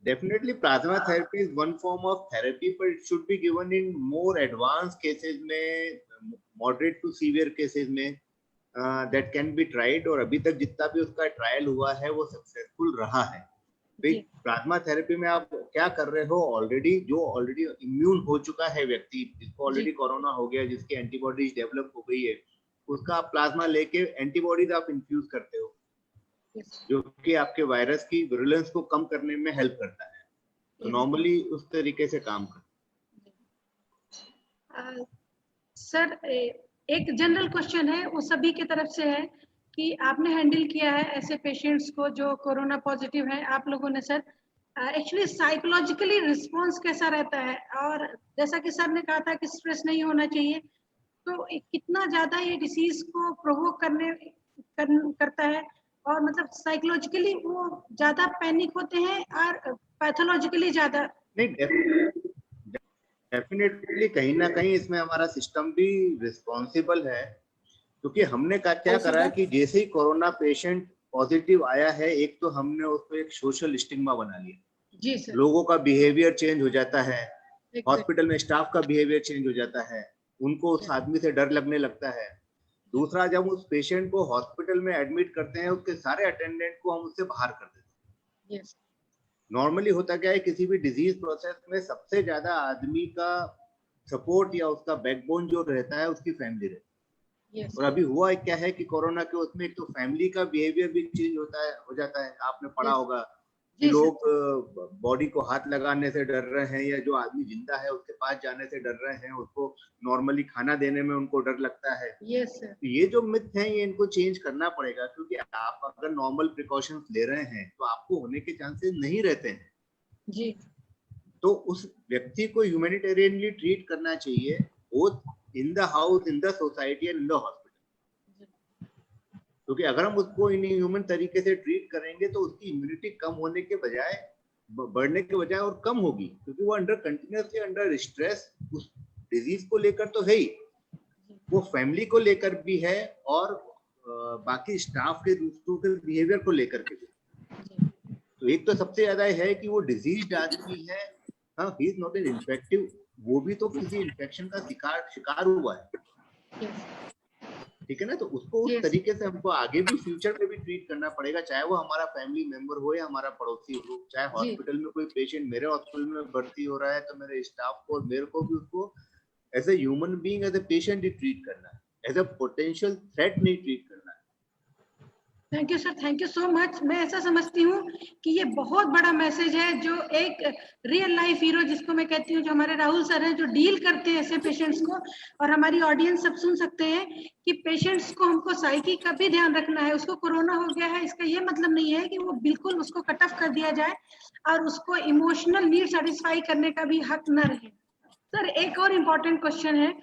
Definitely plasma therapy is one form of therapy, but it should be given in more advanced cases में, moderate to severe cases में, that can be tried, और अभी तक जितना भी उसका ट्रायल हुआ है वो सक्सेसफुल रहा है। प्लाज्मा थेरेपी में आप क्या कर रहे हो, जो ऑलरेडी इम्यून हो चुका है व्यक्ति, जिसको ऑलरेडी कोरोना हो गया, जिसकी एंटीबॉडीज डेवलप हो गई है, उसका आप प्लाज्मा लेके एंटीबॉडीज आप इन्फ्यूज करते हो, जो कि आपके वायरस की विरुलेंस को कम करने में हेल्प करता है। तो नॉर्मली उस तरीके से काम करता है। सर एक जनरल क्वेश्चन है, वो सभी की तरफ से है कि आपने हैंडल किया है ऐसे पेशेंट्स को जो कोरोना पॉजिटिव है आप लोगों ने, सर एक्चुअली साइकोलॉजिकली रिस्पॉन्स कैसा रहता है? और जैसा कि सर ने कहा था कि स्ट्रेस नहीं होना चाहिए, तो कितना ज्यादा ये डिसीज को प्रोवोक करता है, और मतलब साइकोलॉजिकली वो ज्यादा पैनिक होते हैं और पैथोलॉजिकली ज्यादा? नहीं, डेफिनेटली कहीं ना कहीं इसमें हमारा सिस्टम भी रिस्पॉन्सिबल है, क्योंकि हमने क्या करा है कि जैसे ही कोरोना पेशेंट पॉजिटिव आया है, एक तो हमने उसको एक सोशल स्टिग्मा बना लिया। जी सर। लोगों का बिहेवियर चेंज हो जाता है, हॉस्पिटल में स्टाफ का बिहेवियर चेंज हो जाता है, उनको उस आदमी से डर लगने लगता है। दूसरा, जब उस पेशेंट को हॉस्पिटल में एडमिट करते हैं, उसके सारे अटेंडेंट को हम उससे बाहर कर देते हैं। नॉर्मली होता क्या है, किसी भी डिजीज प्रोसेस में सबसे ज्यादा आदमी का सपोर्ट या उसका बैकबोन जो रहता है उसकी फैमिली रहती है। और अभी हुआ क्या है कि कोरोना के उसमें एक तो फैमिली का बिहेवियर भी चेंज हो जाता है। आपने पढ़ा होगा कि लोग बॉडी को हाथ लगाने से डर रहे हैं, या जो आदमी जिंदा है उसके पास जाने से डर रहे हैं, उसको नॉर्मली खाना देने में उनको डर लगता है। तो ये जो मिथ है, ये इनको चेंज करना पड़ेगा, क्योंकि आप अगर नॉर्मल प्रिकॉशंस ले रहे हैं तो आपको होने के चांसेस नहीं रहते हैं जी। तो उस व्यक्ति को ह्यूमैनिटेरियनली ट्रीट करना चाहिए, both in the house, in the society and in the hospital. क्योंकि अगर हम उसको इन ह्यूमन तरीके से ट्रीट करेंगे तो उसकी इम्यूनिटी कम होने के बजाय बढ़ने के बजाय और कम होगी, क्योंकि वो कंटिन्यूसली अंडर स्ट्रेस उस डिजीज को लेकर तो है ही, वो फैमिली को लेकर भी है, और बाकी स्टाफ के दूसरों के बिहेवियर को लेकर के भी। तो एक तो सबसे ज्यादा है कि वो डिजीज आदमी है, हाँ, he is not an infective, वो भी तो किसी इन्फेक्शन का शिकार हुआ है, ठीक है ना। तो उसको उस तरीके से हमको आगे भी फ्यूचर में भी ट्रीट करना पड़ेगा, चाहे वो हमारा फैमिली मेंबर हो या हमारा पड़ोसी हो। चाहे हॉस्पिटल में कोई पेशेंट मेरे हॉस्पिटल में भर्ती हो रहा है तो मेरे स्टाफ को और मेरे को भी उसको as a human being, as a patient ही ट्रीट करना है, एज ए पोटेंशियल थ्रेट नहीं ट्रीट करना है। Thank you sir, thank you so much. मैं ऐसा समझती हूँ कि ये बहुत बड़ा मैसेज है, जो एक रियल लाइफ हीरो जिसको मैं कहती हूँ, जो हमारे राहुल सर हैं, जो डील करते हैं ऐसे पेशेंट्स को, और हमारी ऑडियंस सब सुन सकते हैं कि पेशेंट्स को हमको साइकी का भी ध्यान रखना है। उसको कोरोना हो गया है, इसका ये मतलब नहीं है कि वो बिल्कुल उसको कट ऑफ कर दिया जाए और उसको इमोशनल नीड सेटिस्फाई करने का भी हक न रहे। सर, एक और इम्पोर्टेंट क्वेश्चन है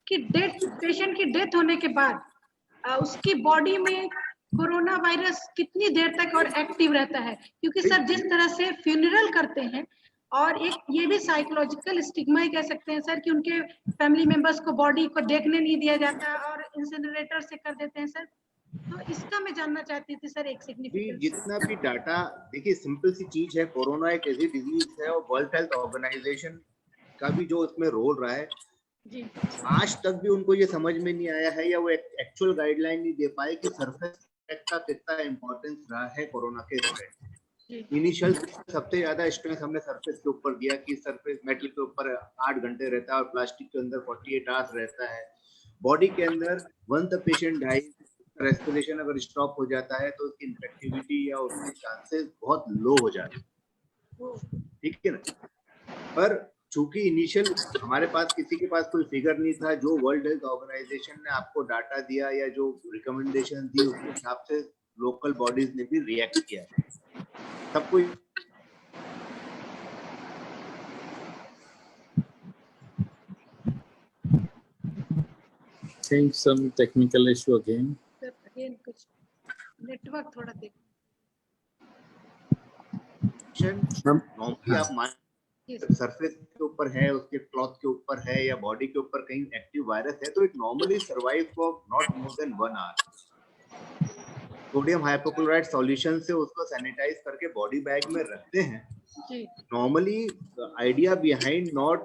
कि पेशेंट की डेथ होने के बाद उसकी बॉडी में कोरोना वायरस कितनी देर तक और एक्टिव रहता है? क्योंकि सर जिस तरह से फ्यूनरल करते हैं, और एक ये भी साइकोलॉजिकल स्टिग्मा ही कह सकते हैं सर, कि उनके फैमिली मेंबर्स को बॉडी को देखने नहीं दिया जाता और इंसिनरेटर से कर देते हैं सर। तो इसका मैं जानना चाहती थी सर, एक सिग्निफिकेंस। जितना भी डाटा, देखिए सिंपल सी चीज है, कोरोना एक ऐसी डिजीज है, और वर्ल्ड हेल्थ ऑर्गेनाइजेशन का भी जो इसमें रोल रहा है जी, आज तक भी उनको ये समझ में नहीं आया है, या वो एक्चुअल गाइडलाइन नहीं दे पाए कि सरफेस का कितना इंपॉर्टेंस रहा है कोरोना के स्प्रेड। इनिशियल सबसे ज्यादा स्ट्रेस हमने सरफेस के ऊपर दिया कि सरफेस मेटल के ऊपर 8 घंटे रहता है और प्लास्टिक के अंदर 48 आवर्स रहता है। बॉडी के अंदर when the patient dies, respiration अगर स्टॉप हो जाता है तो उसकी इन्फेक्टिविटी या उसके चांसेस बहुत लो हो जाते हैं, ठीक है ना। पर चूंकि इनिशियल हमारे पास किसी के पास कोई फिगर नहीं था, जो वर्ल्ड हेल्थ ऑर्गेनाइजेशन ने आपको डाटा दिया या जो रिकमेंडेशन दी उसके हिसाब से लोकल बॉडीज ने भी रिएक्ट किया। सब कोई think some technical issue again. Sir again कुछ नेटवर्क थोड़ा देखो। नॉर्मली आप मान सरफेस के ऊपर है, उसके क्लॉथ के ऊपर है या बॉडी के ऊपर कहीं एक्टिव वायरस है, तो it normally survive for not more than 1 hour. Sodium hypochlorite solution से उसको सैनिटाइज करके बॉडी बैग में रखते हैं। Normally idea behind not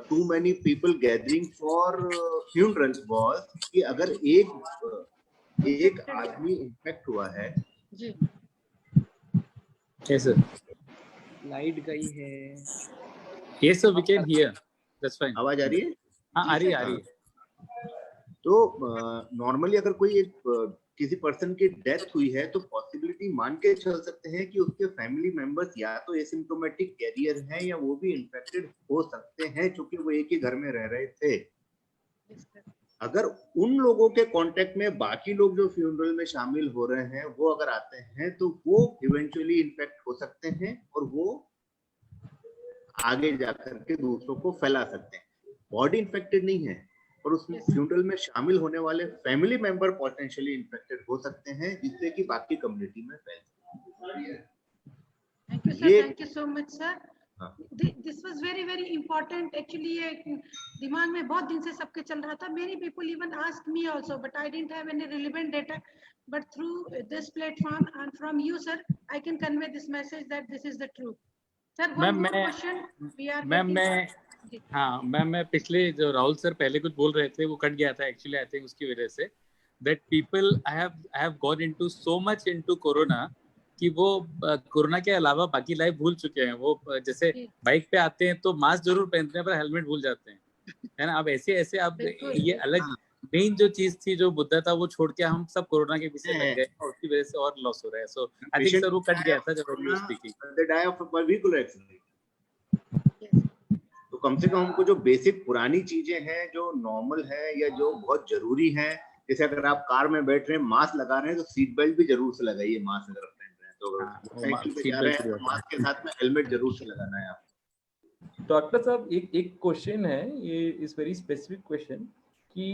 too many people gathering for funeral was कि अगर एक एक आदमी इन्फेक्ट हुआ है जी Yes, sir. लाइट गई है। Yes, sir. We can hear. That's fine. आवाज आ रही है? हाँ, आ रही है, आ रही है. तो नॉर्मली अगर कोई किसी पर्सन की डेथ हुई है तो पॉसिबिलिटी मान के चल सकते हैं कि उसके फैमिली मेंबर्स या तो एसिम्प्टोमेटिक कैरियर हैं या वो भी इन्फेक्टेड हो सकते हैं, क्योंकि वो एक ही घर में रह रहे थे। अगर उन लोगों के कांटेक्ट में बाकी लोग जो फ्यूनरल में शामिल हो रहे हैं वो अगर आते हैं तो वो इवेंचुअली इन्फेक्ट हो सकते हैं और वो आगे जाकर के दूसरों को फैला सकते हैं। बॉडी इन्फेक्टेड नहीं है और उसमें फ्यूनरल में शामिल होने वाले फैमिली मेंबर पोटेंशियली इन्फेक्टेड हो सकते हैं, जिससे कि बाकी कम्युनिटी में फैल सकते हैं। Thank you sir, thank you so much sir. This was very very important actually. ये दिमाग में बहुत दिन से सबके चल रहा था। Many people even asked me also but I didn't have any relevant data, but through this platform and from you sir I can convey this message that this is the truth. Sir one more question we are मैं पिछले जो Rahul sir पहले कुछ बोल रहे थे वो cut गया था एक्चुअली, आई थिंक उसकी वजह से, that people I have got into so much into corona कि वो कोरोना के अलावा बाकी लाइफ भूल चुके हैं। वो जैसे बाइक पे आते हैं तो मास्क जरूर पहनते हैं पर हेलमेट भूल जाते हैं, है ना। अब ऐसे अब ये अलग मेन जो चीज थी जो मुद्दा था वो छोड़ के हम सब कोरोना के पीछे लग गए और उसकी वजह से और लॉस हो रहा है। सो आई थिंक सर वो कट गया था जब हम स्पीकिंग। तो कम से कम हमको जो बेसिक पुरानी चीजें हैं जो नॉर्मल है या जो बहुत जरूरी है, जैसे अगर आप कार में बैठ रहे हैं मास्क लगा रहे हैं तो सीट बेल्ट भी जरूर से लगाइए। मास्क अगर पहन रहे हैं तो साइकिल पे जा रहे हैं तो मास्क के साथ में हेलमेट जरूर से लगाना है आप। डॉक्टर साहब एक क्वेश्चन है, ये इज वेरी स्पेसिफिक क्वेश्चन कि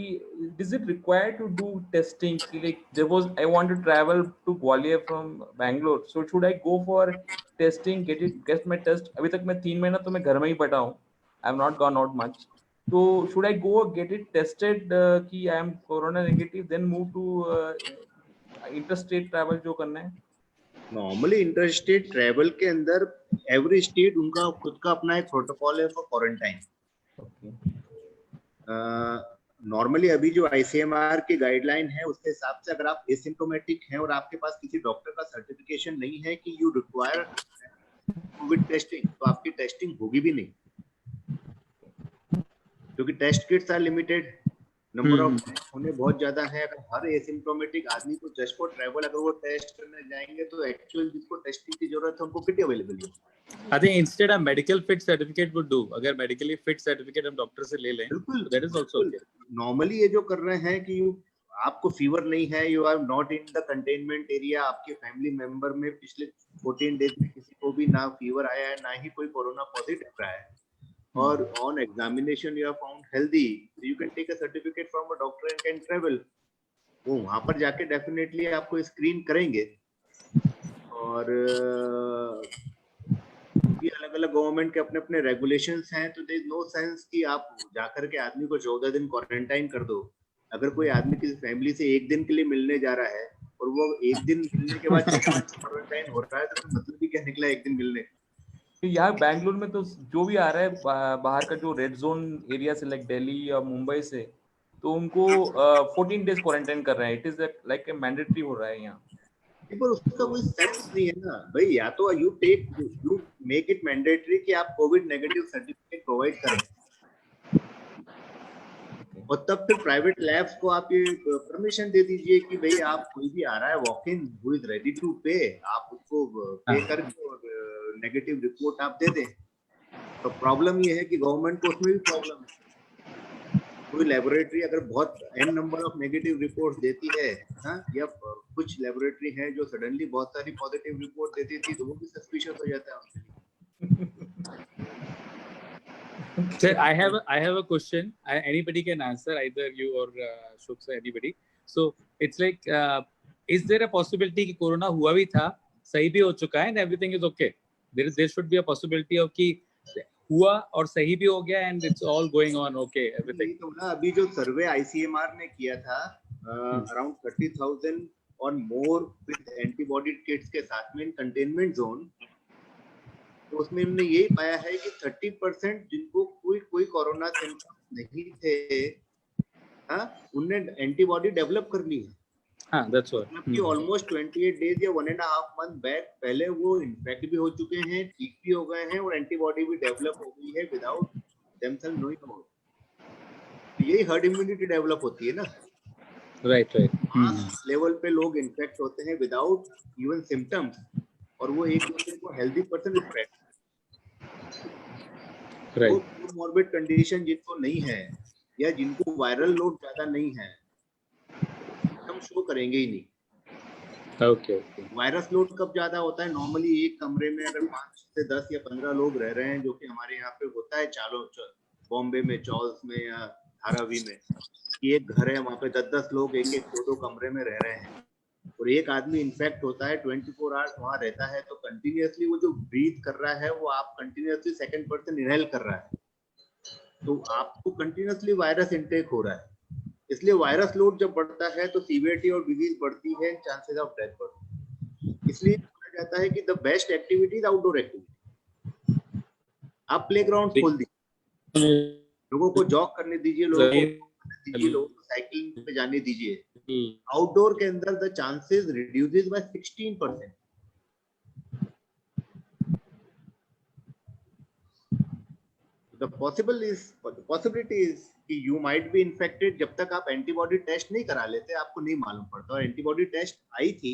is it required to do testing? Like there was I want to travel to Gwalior from Bangalore, so should I go for testing, get my test? अभी तक मैं 3 महीना तो मैं घर में ही बैठा हूँ, I have not gone out much, तो should I go get it tested कि I am corona negative then move to interstate travel जो करना है? नॉर्मली इंटरस्टेट ट्रैवल के अंदर एवरी स्टेट उनका खुद का अपना एक प्रोटोकॉल है फॉर क्वारंटाइन। नॉर्मली अभी जो ICMR की गाइडलाइन है उसके हिसाब से अगर आप एसिम्प्टोमेटिक हैं और आपके पास किसी डॉक्टर का सर्टिफिकेशन नहीं है कि यू रिक्वायर कोविड टेस्टिंग, तो आपकी टेस्टिंग होगी भी नहीं, क्योंकि test kits are limited, number of होने बहुत ज्यादा है। अगर हर एसिम्प्टोमेटिक आदमी को जस्ट फॉर ट्रैवल अगर वो टेस्ट करने जाएंगे तो एक्चुअल जिसको टेस्टिंग की जरूरत है उनको किट अवेलेबल है। I think instead a medical fit certificate would do. अगर medically fit certificate हम डॉक्टर से ले लें तो that is also okay. Normally ये जो कर रहे हैं कि आपको फीवर नहीं है, you are not in the containment area, आपके फैमिली मेंबर में पिछले 14 डेज में किसी को भी ना फीवर आया है ना ही कोई कोरोना पॉजिटिव रहा है, और on examination you are found healthy, you can take a certificate from a doctor and can travel. वो वहां पर जाके डेफिनेटली आपको स्क्रीन करेंगे। और ये अलग अलग गवर्नमेंट के अपने अपने रेगुलेशंस हैं, तो देयर इज नो सेंस कि आप जाकर के आदमी को 14 दिन क्वारंटाइन कर दो। अगर कोई आदमी किसी फैमिली से 1 दिन के लिए मिलने जा रहा है और वो 1 दिन मिलने के बाद क्वारंटाइन हो रहा है तो मतलब भी क्या निकला 1 दिन मिलने। यहाँ बैंगलोर में तो जो भी आ रहा है बाहर का जो रेड जोन एरिया से लाइक दिल्ली या मुंबई से, तो उनको 14 डेज क्वारंटाइन कर रहे हैं। It is like a mandatory हो रहा है यहाँ पर उसका कोई सेंस नहीं है ना भाई। या तो यू मेक इट मैंडेटरी कि आप कोविड नेगेटिव सर्टिफिकेट प्रोवाइड करें, और तब फिर प्राइवेट लैब्स को आप ये परमिशन दे दीजिए कि भाई आप कोई भी आ रहा है walk in who is ready to pay, आप उसको पे करके और नेगेटिव रिपोर्ट आप दे दें। तो प्रॉब्लम ये है कि गवर्नमेंट को उसमें भी प्रॉब्लम है। कोई लेबोरेटरी अगर बहुत an number of negative reports देती है या कुछ लेबोरेटरी है जो सडनली बहुत सारी पॉजिटिव रिपोर्ट देती थी तो वो भी सस्पिशियस हो जाता है। Sir, I have a question. Anybody can answer, either you or Shubh sir, anybody. So it's like, is there a possibility कि कोरोना हुआ भी था, सही भी हो चुका है, and everything is okay? There should be a possibility of कि हुआ और सही भी हो गया and it's all going on okay everything. तो ना अभी जो सर्वे ICMR ने किया था around 30,000 और more with antibody kits के साथ में कंटेनमेंट जोन, तो उसमें हमने यही पाया है कि 30% जिनको कोई कोरोना सिम्पटम्स नहीं थे, उनने एंटीबॉडी डेवलप कर ली है। हाँ, that's what. मतलब कि ऑलमोस्ट 28 डेज या 1.5 मंथ बैक पहले वो इन्फेक्ट भी हो चुके हैं, ठीक भी हो गए हैं और एंटीबॉडी भी डेवलप हो गई है विदाउट देमसेल्फ नोइंग अबाउट। यही हर्ड इम्यूनिटी डेवलप होती है ना। Right. मास लेवल पे लोग इन्फेक्ट होते हैं विदाउट इवन सिम्टम्स, और वो एक दूसरे को हेल्दी पर्सन स्प्रेड। Right. तो मॉर्बिड कंडीशन जिनको नहीं है या जिनको वायरल लोड ज्यादा नहीं है, हम शो करेंगे ही नहीं। Okay. वायरस लोड कब ज्यादा होता है? नॉर्मली एक कमरे में अगर 5 से 10 या 15 लोग रह रहे हैं, जो कि हमारे यहाँ पे होता है बॉम्बे में, चॉल्स में या धारावी में, कि एक घर है वहाँ पे 10-10 लोग एक 2-2 कमरे में रह रहे हैं और एक आदमी इन्फेक्ट होता है, 24 आवर्स वहाँ रहता है, तो कंटिन्यूअसली वो जो ब्रीथ कर रहा है वो आप कंटिन्यूअसली सेकंड पर्सन इनहेल कर रहा है, तो आपको कंटिन्यूअसली वायरस इनटेक हो रहा है। इसलिए वायरस लोड जब बढ़ता है तो सीवियरिटी और डिजीज बढ़ती है, चांसेस ऑफ डेथ बढ़ती है। इसलिए कहा जाता है कि the best activity is outdoor activity. आप प्लेग्राउंड खोल दीजिए, लोगों को जॉग करने दीजिए, लोगों को साइकिलिंग पे जाने दीजिए। आउटडोर के अंदर the chances reduces by 16%। The possibility is कि you might be infected जब तक आप एंटीबॉडी टेस्ट नहीं करा लेते, आपको नहीं मालूम पड़ता। और एंटीबॉडी टेस्ट आई थी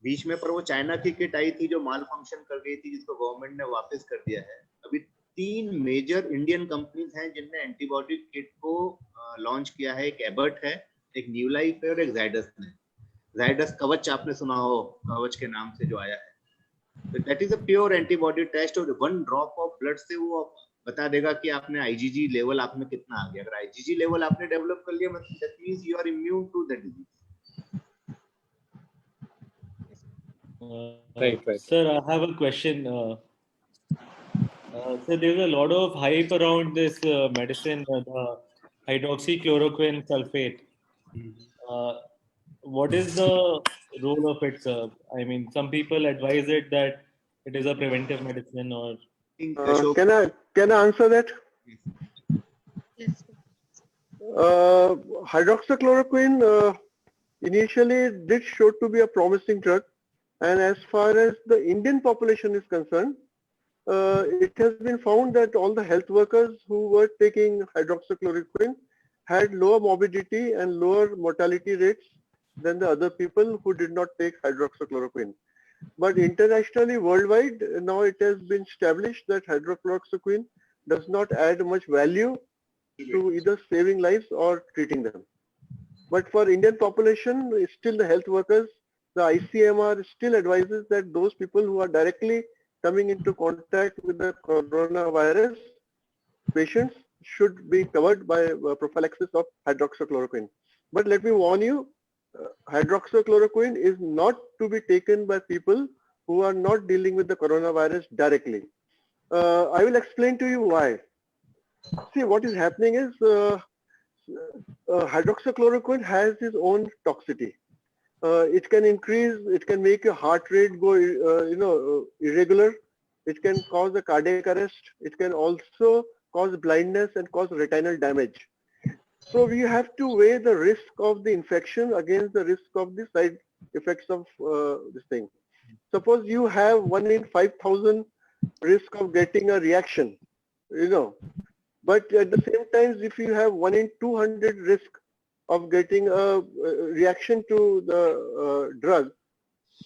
बीच में, पर वो चाइना की किट आई थी जो माल फंक्शन कर गई थी, जिसको गवर्नमेंट ने वापस कर दिया है। अभी 3 मेजर इंडियन कंपनीज हैं जिनने एंटीबॉडी किट को लॉन्च किया है। एक एबर्ट है, एक न्यू लाइफ है और एक जाइडस ने। जाइडस कवच आपने सुना हो, कवच के नाम से जो आया है। तो that is a pure antibody test, और 1 ड्रॉप ऑफ ब्लड से वो बता देगा कि आपने आईजीजी लेवल आप में कितना आ गया। अगर आईजीजी लेवल आपने डेवलप कर लिया, मतलब that means you are immune to the disease. Right. Sir, I have a question. So there's a lot of hype around this medicine, the hydroxychloroquine sulfate. What is the role of it, sir? I mean, some people advise it that it is a preventive medicine, or Can I answer that? Yes. Hydroxychloroquine initially did show to be a promising drug, and as far as the Indian population is concerned, it has been found that all the health workers who were taking hydroxychloroquine had lower morbidity and lower mortality rates than the other people who did not take hydroxychloroquine. But internationally, worldwide, now it has been established that hydroxychloroquine does not add much value to either saving lives or treating them. But for Indian population, still the health workers, the ICMR still advises that those people who are directly coming into contact with the coronavirus patients should be covered by prophylaxis of hydroxychloroquine. But let me warn you, hydroxychloroquine is not to be taken by people who are not dealing with the coronavirus directly. I will explain to you why. See, what is happening is hydroxychloroquine has its own toxicity. It can increase, it can make your heart rate go, irregular. It can cause a cardiac arrest. It can also cause blindness and cause retinal damage. So we have to weigh the risk of the infection against the risk of the side effects of this thing. Suppose you have 1 in 5,000 risk of getting a reaction, but at the same time, if you have 1 in 200 risk of getting a reaction to the drug,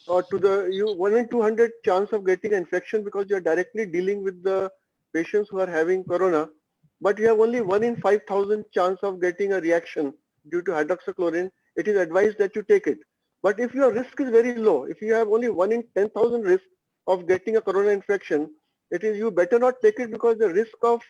or to the 1 in 200 chance of getting an infection because you are directly dealing with the patients who are having corona, but you have only 1 in 5,000 chance of getting a reaction due to hydroxychloroquine, it is advised that you take it. But if your risk is very low, if you have only 1 in 10,000 risk of getting a corona infection, it is you better not take it, because the risk of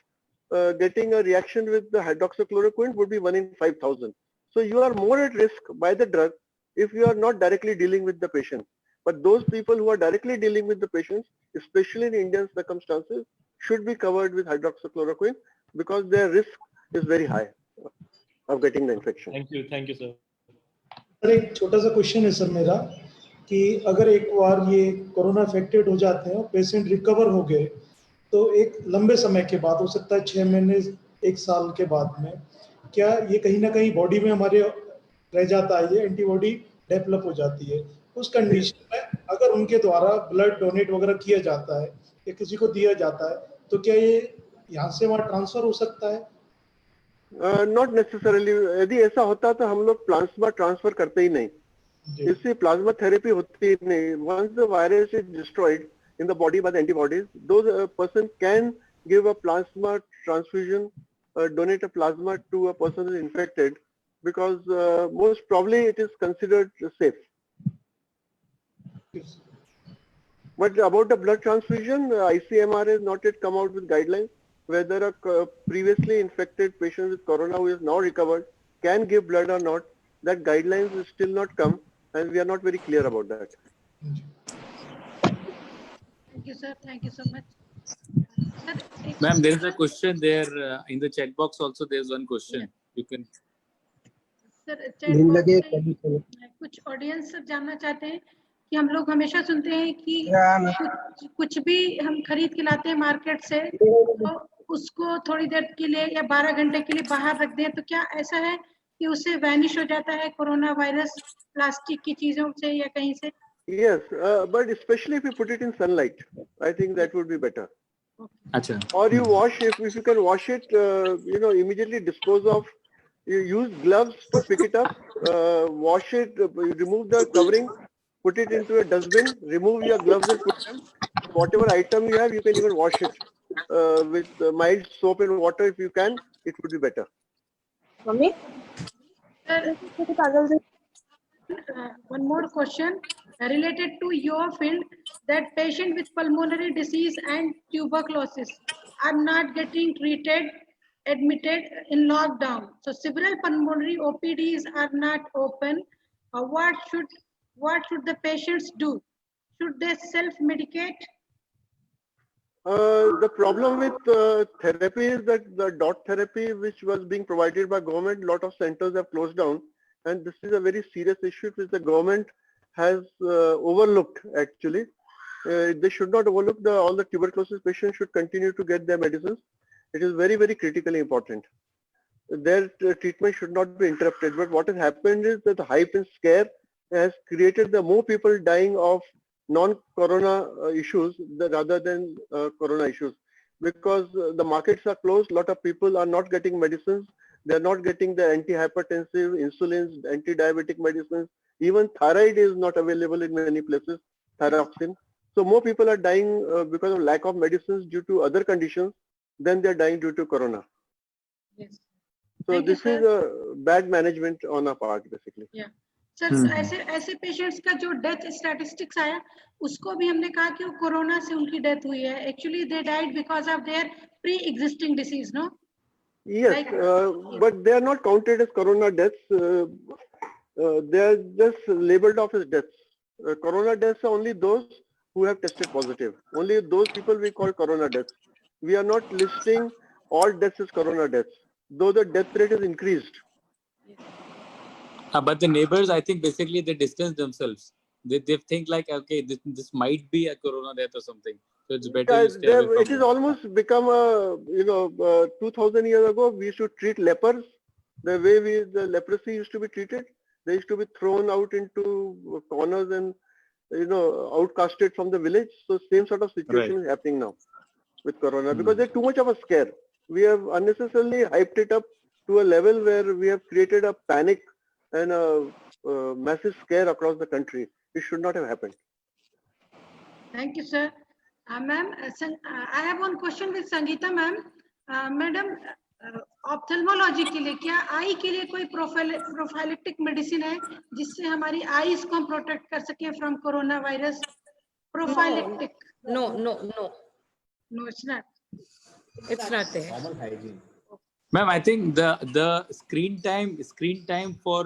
getting a reaction with the hydroxychloroquine would be 1 in 5,000. So you are more at risk by the drug if you are not directly dealing with the patient. But those people who are directly dealing with the patients, especially in Indian circumstances, should be covered with hydroxychloroquine because their risk is very high of getting the infection. Thank you, sir. Sir, एक छोटा सा question है sir मेरा, कि अगर एक बार ये corona affected हो जाते हैं और पेशेंट रिकवर हो गए, तो एक लंबे समय के बाद, हो सकता है 6 महीने 1 साल के बाद में, क्या ये कहीं ना कहीं बॉडी में हमारे रह जाता है ये एंटीबॉडी डेवलप हो जाती है। उस कंडीशन में अगर उनके द्वारा ब्लड डोनेट वगैरह किया जाता है या किसी को दिया जाता है तो क्या ये यहाँ से वहाँ ट्रांसफर हो सकता है? Not necessarily. यदि ऐसा होता तो हम लोग प्लाज्मा ट्रांसफर करते ही नहीं, इससे प्लाज्मा थेरेपी होती ही नहीं। Once the virus is destroyed in the body by the antibodies, those person can give a plasma transfusion, donate a plasma to a person who is infected, because most probably it is considered safe. But about the blood transfusion, ICMR has not yet come out with guidelines whether a previously infected patient with corona who is now recovered can give blood or not. That guidelines is still not come, and we are not very clear about that. Thank you, sir. Thank you so much. Sir, Ma'am, there is a question there in the chat box also. There is one question. Yeah. You can. Sir chat box में कुछ audience sir जानना चाहते हैं कि हम लोग हमेशा सुनते हैं कि कुछ भी हम खरीद के लाते हैं मार्केट से तो उसको थोड़ी देर के लिए या 12 घंटे के लिए बाहर रख दें, तो क्या ऐसा है कि उससे वैनिश हो जाता है कोरोना वायरस प्लास्टिक की चीजों से या कहीं से? Yes, but especially if you put it in sunlight, I think that would be better. Achha. Or you wash, if you can wash it, immediately dispose of. You use gloves to pick it up, wash it, remove the covering, put it into a dustbin, remove your gloves and put them. Whatever item you have, you can even wash it with mild soap and water if you can. It would be better. Mummy? One more question related to your field, that patient with pulmonary disease and tuberculosis are not getting treated, admitted in lockdown. So several pulmonary OPDs are not open. What should the patients do? Should they self-medicate? The problem with therapy is that the dot therapy which was being provided by government, lot of centers have closed down, and this is a very serious issue which the government has overlooked actually. They should not overlook all the tuberculosis patients should continue to get their medicines. It is very, very critically important. Their treatment should not be interrupted. But what has happened is that the hype and scare has created the more people dying of non-corona issues rather than corona issues. Because the markets are closed, a lot of people are not getting medicines. They are not getting the antihypertensive, insulins, anti-diabetic medicines. Even thyroid is not available in many places, thyroxine. So more people are dying because of lack of medicines due to other conditions than they are dying due to corona. Yes. So Thank you, this is a bad management on our part, basically. Yeah. Sir ऐसे patients का जो death statistics आया उसको भी हमने कहा कि वो कोरोना से उनकी डेथ हुई है. Actually they died because of their pre existing disease, no? Yes, but they are not counted as corona deaths. They are just labeled off as deaths. Corona deaths are only those who have tested positive. Only those people we call corona deaths. We are not listing all deaths as corona deaths, though the death rate is increased. But the neighbors, I think, basically they distance themselves. They think like, okay, this might be a corona death or something. So it's better to stay away from it is almost become a 2000 years ago we used to treat lepers the way the leprosy used to be treated. They used to be thrown out into corners and outcasted from the village. So same sort of situation is happening now with corona because there's too much of a scare. We have unnecessarily hyped it up to a level where we have created a panic and a massive scare across the country. It should not have happened. Thank you, sir. Ma'am, I have one question with Sangeeta, ma'am. Madam, ophthalmology के लिए क्या आई के लिए कोई prophylactic medicine है जिससे हमारी eyes को हम प्रोटेक्ट कर सकें from corona virus? Prophylactic? No, it's not. It's not there. Normal hygiene. Ma'am, I think the screen time for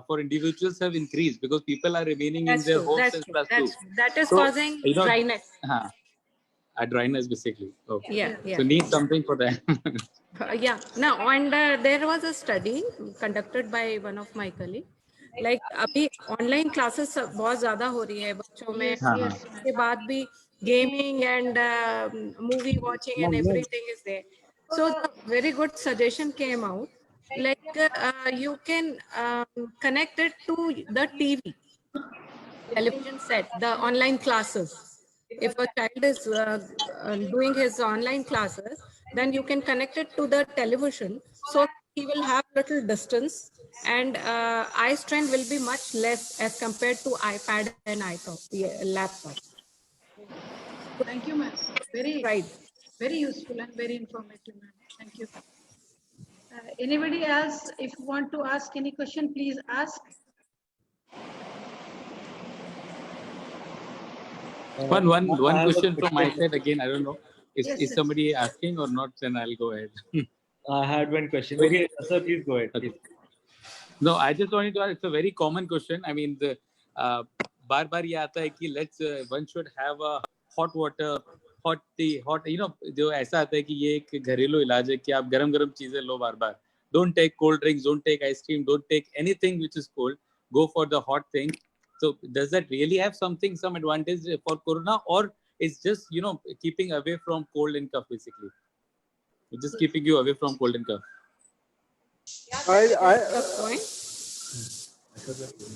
for individuals have increased because people are remaining in their homes since +2. That is causing dryness. Dryness basically. Okay. Yeah. So need something for that. Yeah. Now, and there was a study conducted by one of my colleagues. Like अभी online classes बहुत ज़्यादा हो रही है बच्चों में. उसके बाद भी gaming and movie watching and everything is there. So the very good suggestion came out Like you can connect it to the television set, the online classes. If a child is doing his online classes, then you can connect it to the television, so he will have little distance, and eye strain will be much less as compared to iPad and laptop. Thank you, ma'am. Very useful and very informative, ma'am. Thank you. Anybody else, if you want to ask any question, please ask. One I have a question from my question. side again. I don't know. Is somebody asking or not? Then I'll go ahead. I had one question. Okay, sir, please go ahead. Please. No, I just wanted to ask. It's a very common question. I mean, the बार-बार ये आता है कि let's one should have a hot water, hot tea, hot. You know, जो ऐसा आता है कि ये एक घरेलू इलाज है कि आप गरम-गरम चीजें लो बार-बार. Don't take cold drinks. Don't take ice cream. Don't take anything which is cold. Go for the hot thing. So does that really have some advantage for corona, or it's just, you know, keeping away from cold and cough basically? It's just keeping you away from cold and cough.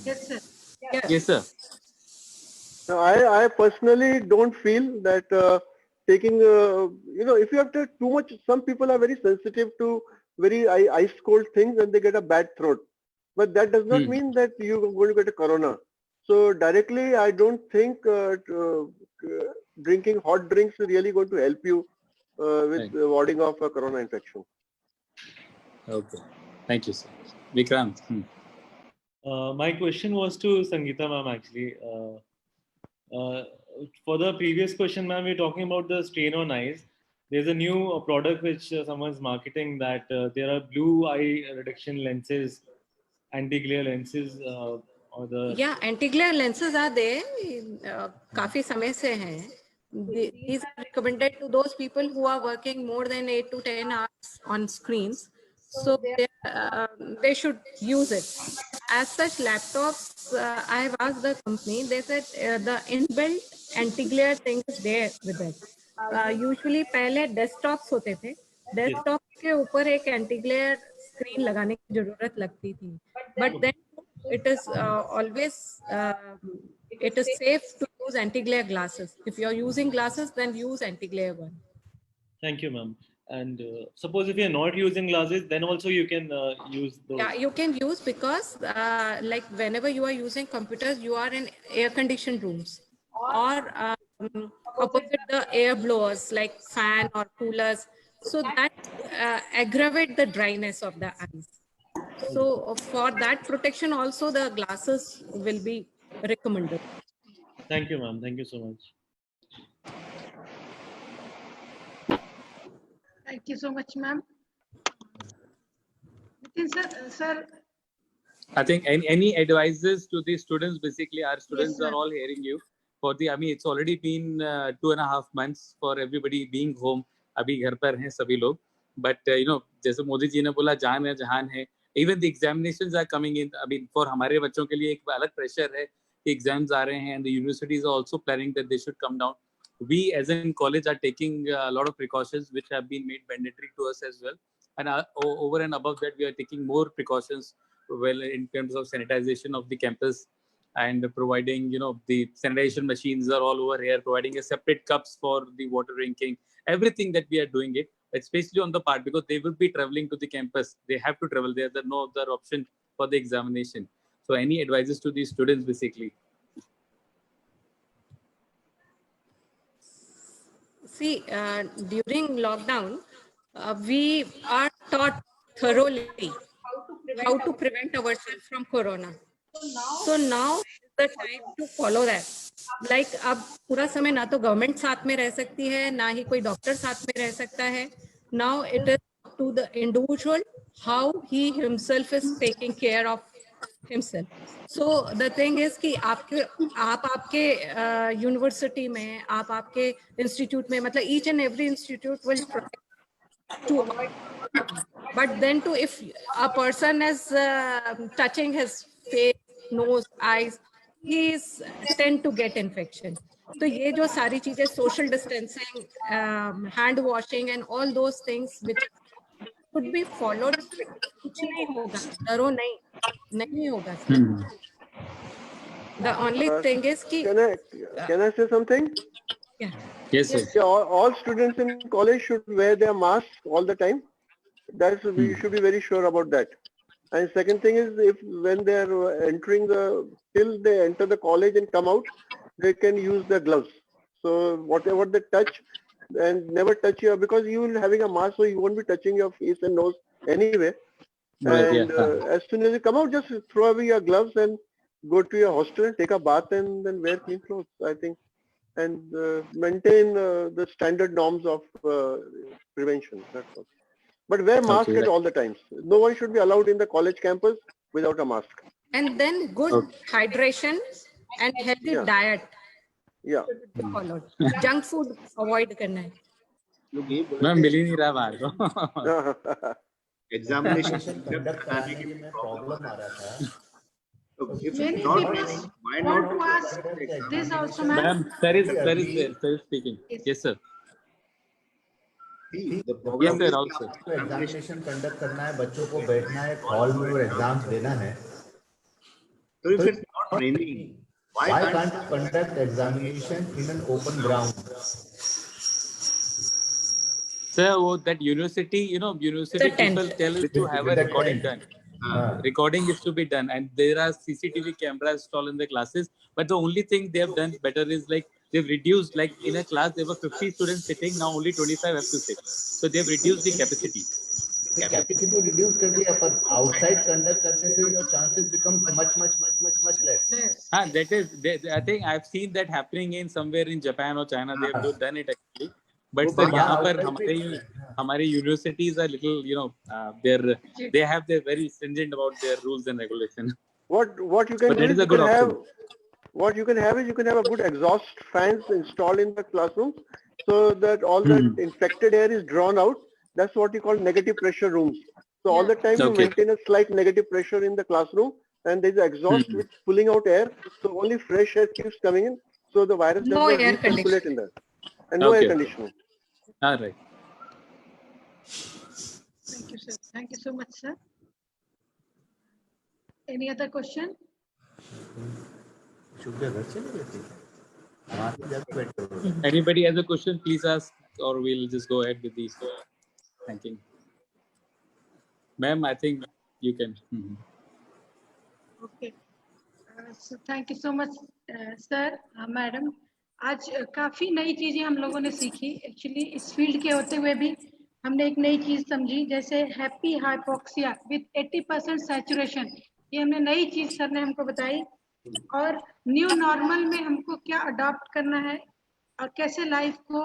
Yes, sir. Yes, sir. No, I personally don't feel that taking, you know, if you have to too much, some people are very sensitive to very ice cold things and they get a bad throat. But that does not mean that you're going to get a corona. So directly, I don't think drinking hot drinks is really going to help you with warding off a corona infection. Okay. Thank you, sir. Vikrant. My question was to Sangeeta ma'am actually. For the previous question, ma'am, we're talking about the strain on eyes. There's a new product which someone's marketing that there are blue eye reduction lenses, anti-glare lenses. Yeah, anti-glare lenses are there. काफी समय से हैं. These are recommended to those people who are working more than 8 to 10 hours on screens. So they should use it. As such, laptops, I have asked the company, they said the inbuilt anti-glare thing is there with it. Usually पहले desktops होते थे. Desktop के ऊपर एक anti-glare screen लगाने की जरूरत लगती थी. But then it is always it is safe to use anti-glare glasses. If you're using glasses, then use anti-glare one. Thank you, ma'am. And suppose if you're not using glasses, then also you can use those. Yeah, you can use, because like whenever you are using computers, you are in air-conditioned rooms, or opposite the air blowers like fan or coolers. So that aggravate the dryness of the eyes. So for that protection also, the glasses will be recommended. Thank you, ma'am. Thank you so much. Thank you so much, ma'am. Sir. I think any advices to the students? Basically, our students are all hearing you. For the, I mean, it's already been 2.5 months for everybody being home. अभी घर पर हैं सभी लोग. But you know, जैसे मोदी जी ने बोला, जान है जहान है. Even the examinations are coming in. I mean, for हमारे बच्चों के लिए एक अलग pressure है कि exams आ रहे हैं, and the universities are also planning that they should come down. We as in college are taking a lot of precautions which have been made mandatory to us as well. And over and above that, we are taking more precautions, well, in terms of sanitization of the campus and providing, you know, the sanitation machines are all over here, providing a separate cups for the water drinking, everything that we are doing it, especially on the part, because they will be traveling to the campus. They have to travel. There's no other option for the examination. So any advices to the students basically? See, during lockdown, we are taught thoroughly how to prevent ourselves from corona. So now is the time to follow that. Like अब पूरा समय ना तो government साथ में रह सकती है, ना ही कोई doctor साथ में रह सकता है. Now it is to the individual how he himself is taking care of himself. So the thing is कि आप आपके university में, आप आपके institute में, मतलब each and every institute will try to avoid. But then too, if a person is touching his face, nose, eyes, he is tend to get infection. So ये जो सारी चीजें, social distancing, hand washing and all those things which could be followed. कुछ नहीं होगा, डरो नहीं होगा sir. The only thing is कि Can I say something? yeah. Yes, sir. Yeah, all students in college should wear their masks all the time. We should be very sure about that. And second thing is, if when they are entering till they enter the college and come out, they can use the gloves. So whatever they touch, and never touch your, because you will having a mask, so you won't be touching your face and nose anyway. Right, And yeah. as soon as you come out, just throw away your gloves and go to your hostel and take a bath and then wear clean clothes, I think. And maintain the standard norms of prevention. That's all. But wear mask Okay. at all the times. No one should be allowed in the college campus without a mask. And then good hydration and healthy Yeah. diet Yeah. should be followed. Junk food avoid करना है. लोग ये बोल मैं रहे मिल ही नहीं रहा बाहर को. एग्जामिनेशन कंडक्ट कराने में प्रॉब्लम आ रहा था. Many people want to ask this also, ma'am. Ma'am, sir is speaking. Yes, sir. The problem Yes, sir, is also. Examination conduct करना है, बच्चों को बैठना है हॉल में और एग्जाम्स देना है. So if it's not raining, Why can't you conduct examination in an open ground? Sir, that university, university The tent. people tell us to have a recording done. Recording is to be done, and there are CCTV cameras installed in the classes. But the only thing they have done better is like they've reduced, like in a class there were 50 students sitting, now only 25 have to sit. So they've reduced the capacity. Capacity reduce कर दिया, पर outside conduct करने से your chances become much less. That is, I think I've seen that happening in somewhere in Japan or China. They have done it actually. But sir, यहाँ पर हमारे universities are little, they have their very stringent about their rules and regulations. What you can But do that is is a good option. what you can have is you can have a good exhaust fans installed in the classrooms so that all the infected air is drawn out. That's what you call negative pressure rooms. So all the time you Okay. maintain a slight negative pressure in the classroom, and there's exhaust which is pulling out air. So only fresh air keeps coming in. So the virus does No not air recirculate in there. And no Okay. air conditioning. All right. Thank you, sir. Thank you so much, sir. Any other question? शुक्र घर चले गए थे. वहाँ पे जाके बैठ करो. Anybody has a question, please ask, or we'll just go ahead with these. Thanking. Ma'am, I think you can. Okay. So thank you so much, sir, madam. आज काफी नई चीजें हम लोगों ने सीखी. एक्चुअली इस फील्ड के होते हुए भी हमने एक नई चीज समझी, जैसे हैप्पी हाइपोक्सिया विद 80% सैचुरेशन. ये हमने नई चीज सर ने हमको बताई. और न्यू नॉर्मल में हमको क्या अडॉप्ट करना है और कैसे लाइफ को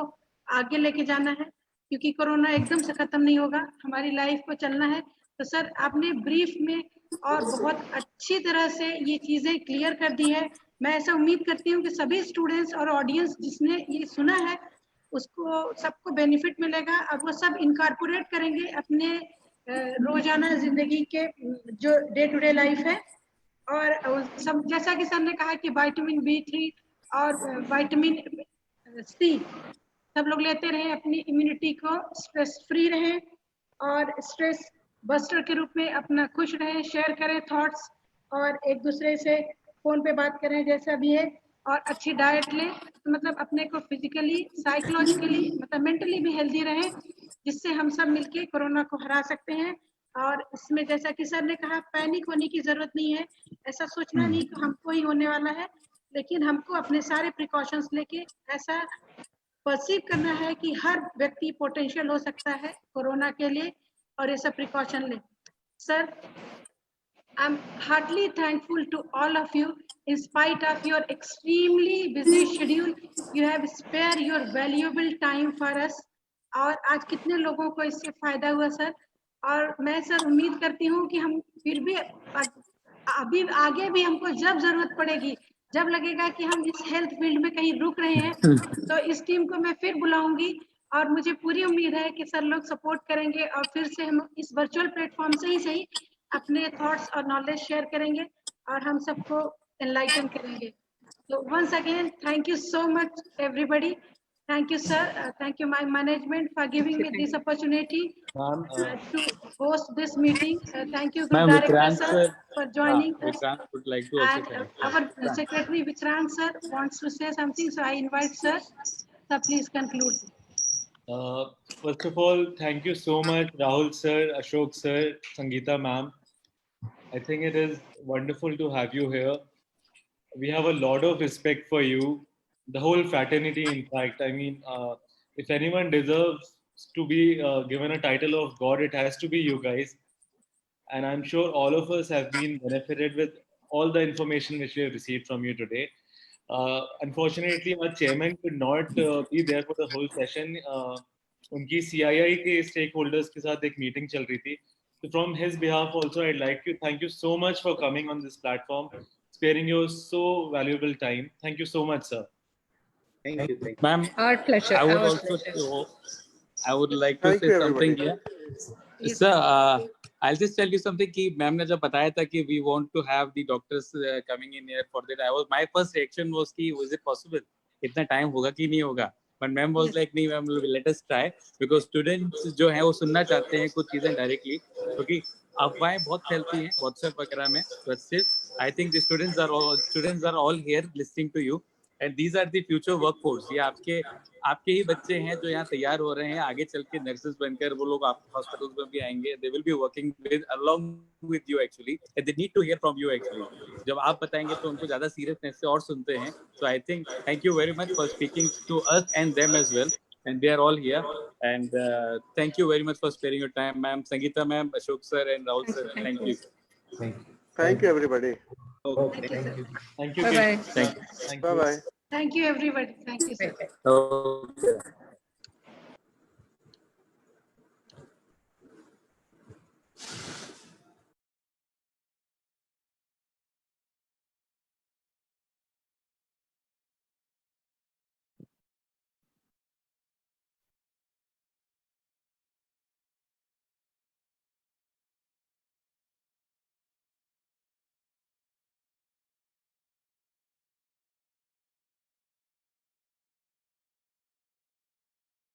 आगे लेके जाना है, क्योंकि कोरोना एकदम से खत्म नहीं होगा, हमारी लाइफ को चलना है. तो सर आपने ब्रीफ में और बहुत अच्छी तरह से ये चीजें क्लियर कर दी है. मैं ऐसा उम्मीद करती हूँ कि सभी स्टूडेंट्स और ऑडियंस जिसने ये सुना है उसको सबको बेनिफिट मिलेगा और वो सब इनकॉर्पोरेट करेंगे अपने रोजाना जिंदगी के जो डे टू डे लाइफ है. और सब जैसा कि सर ने कहा कि विटामिन B3 और विटामिन C सब लोग लेते रहे, अपनी इम्यूनिटी को स्ट्रेस फ्री रहें और स्ट्रेस बस्टर के रूप में अपना खुश रहें, शेयर करें थॉट्स और एक दूसरे से फोन पे बात करें जैसा भी है, और अच्छी डाइट लें. तो मतलब अपने को फिजिकली, साइकोलॉजिकली, मतलब मेंटली भी हेल्दी रहें, जिससे हम सब मिलके कोरोना को हरा सकते हैं. और इसमें जैसा कि सर ने कहा, पैनिक होने की जरूरत नहीं है. ऐसा सोचना नहीं कि हमको ही होने वाला है, लेकिन हमको अपने सारे प्रिकॉशंस लेके ऐसा परसीव करना है कि हर व्यक्ति पोटेंशियल हो सकता है कोरोना के लिए, और ये सब प्रिकॉशन ले. Sir, I'm heartily thankful to all of you. In spite of your extremely busy schedule, you have spared your valuable time for us. और आज कितने लोगों को इससे फायदा हुआ सर. और मैं सर उम्मीद करती हूँ कि हम फिर भी अभी आगे भी हमको जब जरूरत पड़ेगी, जब लगेगा कि हम इस हेल्थ फील्ड में कहीं रुक रहे हैं, तो इस टीम को मैं फिर बुलाऊंगी. और मुझे पूरी उम्मीद है कि सर लोग सपोर्ट करेंगे और फिर से हम इस वर्चुअल प्लेटफॉर्म से ही सही अपने थॉट्स और नॉलेज शेयर करेंगे और हम सबको एनलाइटन करेंगे. So once again, thank you so much everybody. Thank you, sir. Thank you, my management, for giving me this opportunity Ma'am, to host this meeting. Thank you, Ma'am, Director Vikrant sir, sir, for joining us. Vikrant would like to also And thank our you. Secretary Vikrant sir wants to say something, so I invite sir. Sir, please conclude. First of all, thank you so much, Rahul sir, Ashok sir, Sangeeta ma'am. I think it is wonderful to have you here. We have a lot of respect for you, the whole fraternity, in fact. I mean, if anyone deserves to be given a title of God, it has to be you guys. And I'm sure all of us have been benefited with all the information which we have received from you today. Unfortunately, our chairman could not be there for the whole session. उनकी CII के stakeholders के साथ एक meeting चल रही थी. So from his behalf also, I'd like to thank you so much for coming on this platform, sparing your so valuable time. Thank you so much, sir. Thank you. Thank you. Ma'am, Our pleasure. I would Our also pleasure. I would like to Thank say you, something everybody. here. Sir, I'll just tell you something कि ma'am ने जब बताया था कि we want to have the doctors coming in here for that, my first reaction was कि was it possible? इतना time होगा कि नहीं होगा? But ma'am was like नहीं ma'am, let us try because students जो हैं वो सुनना चाहते हैं कुछ चीजें directly, क्योंकि अफवाहें बहुत फैलती हैं WhatsApp वगैरह में. But still, I think the students are all here listening to you. And these are the future workforce. ये आपके ही बच्चे हैं जो यहाँ तैयार हो रहे हैं, आगे चल के नर्सेस बनकर वो लोग आपके हॉस्पिटल्स में भी आएंगे. They will be working along with you actually, and they need to hear from you actually. जब आप बताएंगे तो उनको ज़्यादा seriousness से और सुनते हैं. So I think thank you very much for speaking to us and them as well. And they are all here. And thank you very much for sparing your time, ma'am, Sangeeta ma'am, Ashok sir, and Rahul sir. Thank you. Thank you, everybody. Okay. Thank you, sir. Thank you. Bye-bye. Thank you. Bye bye. Thank you, everybody. Thank you, sir. Okay.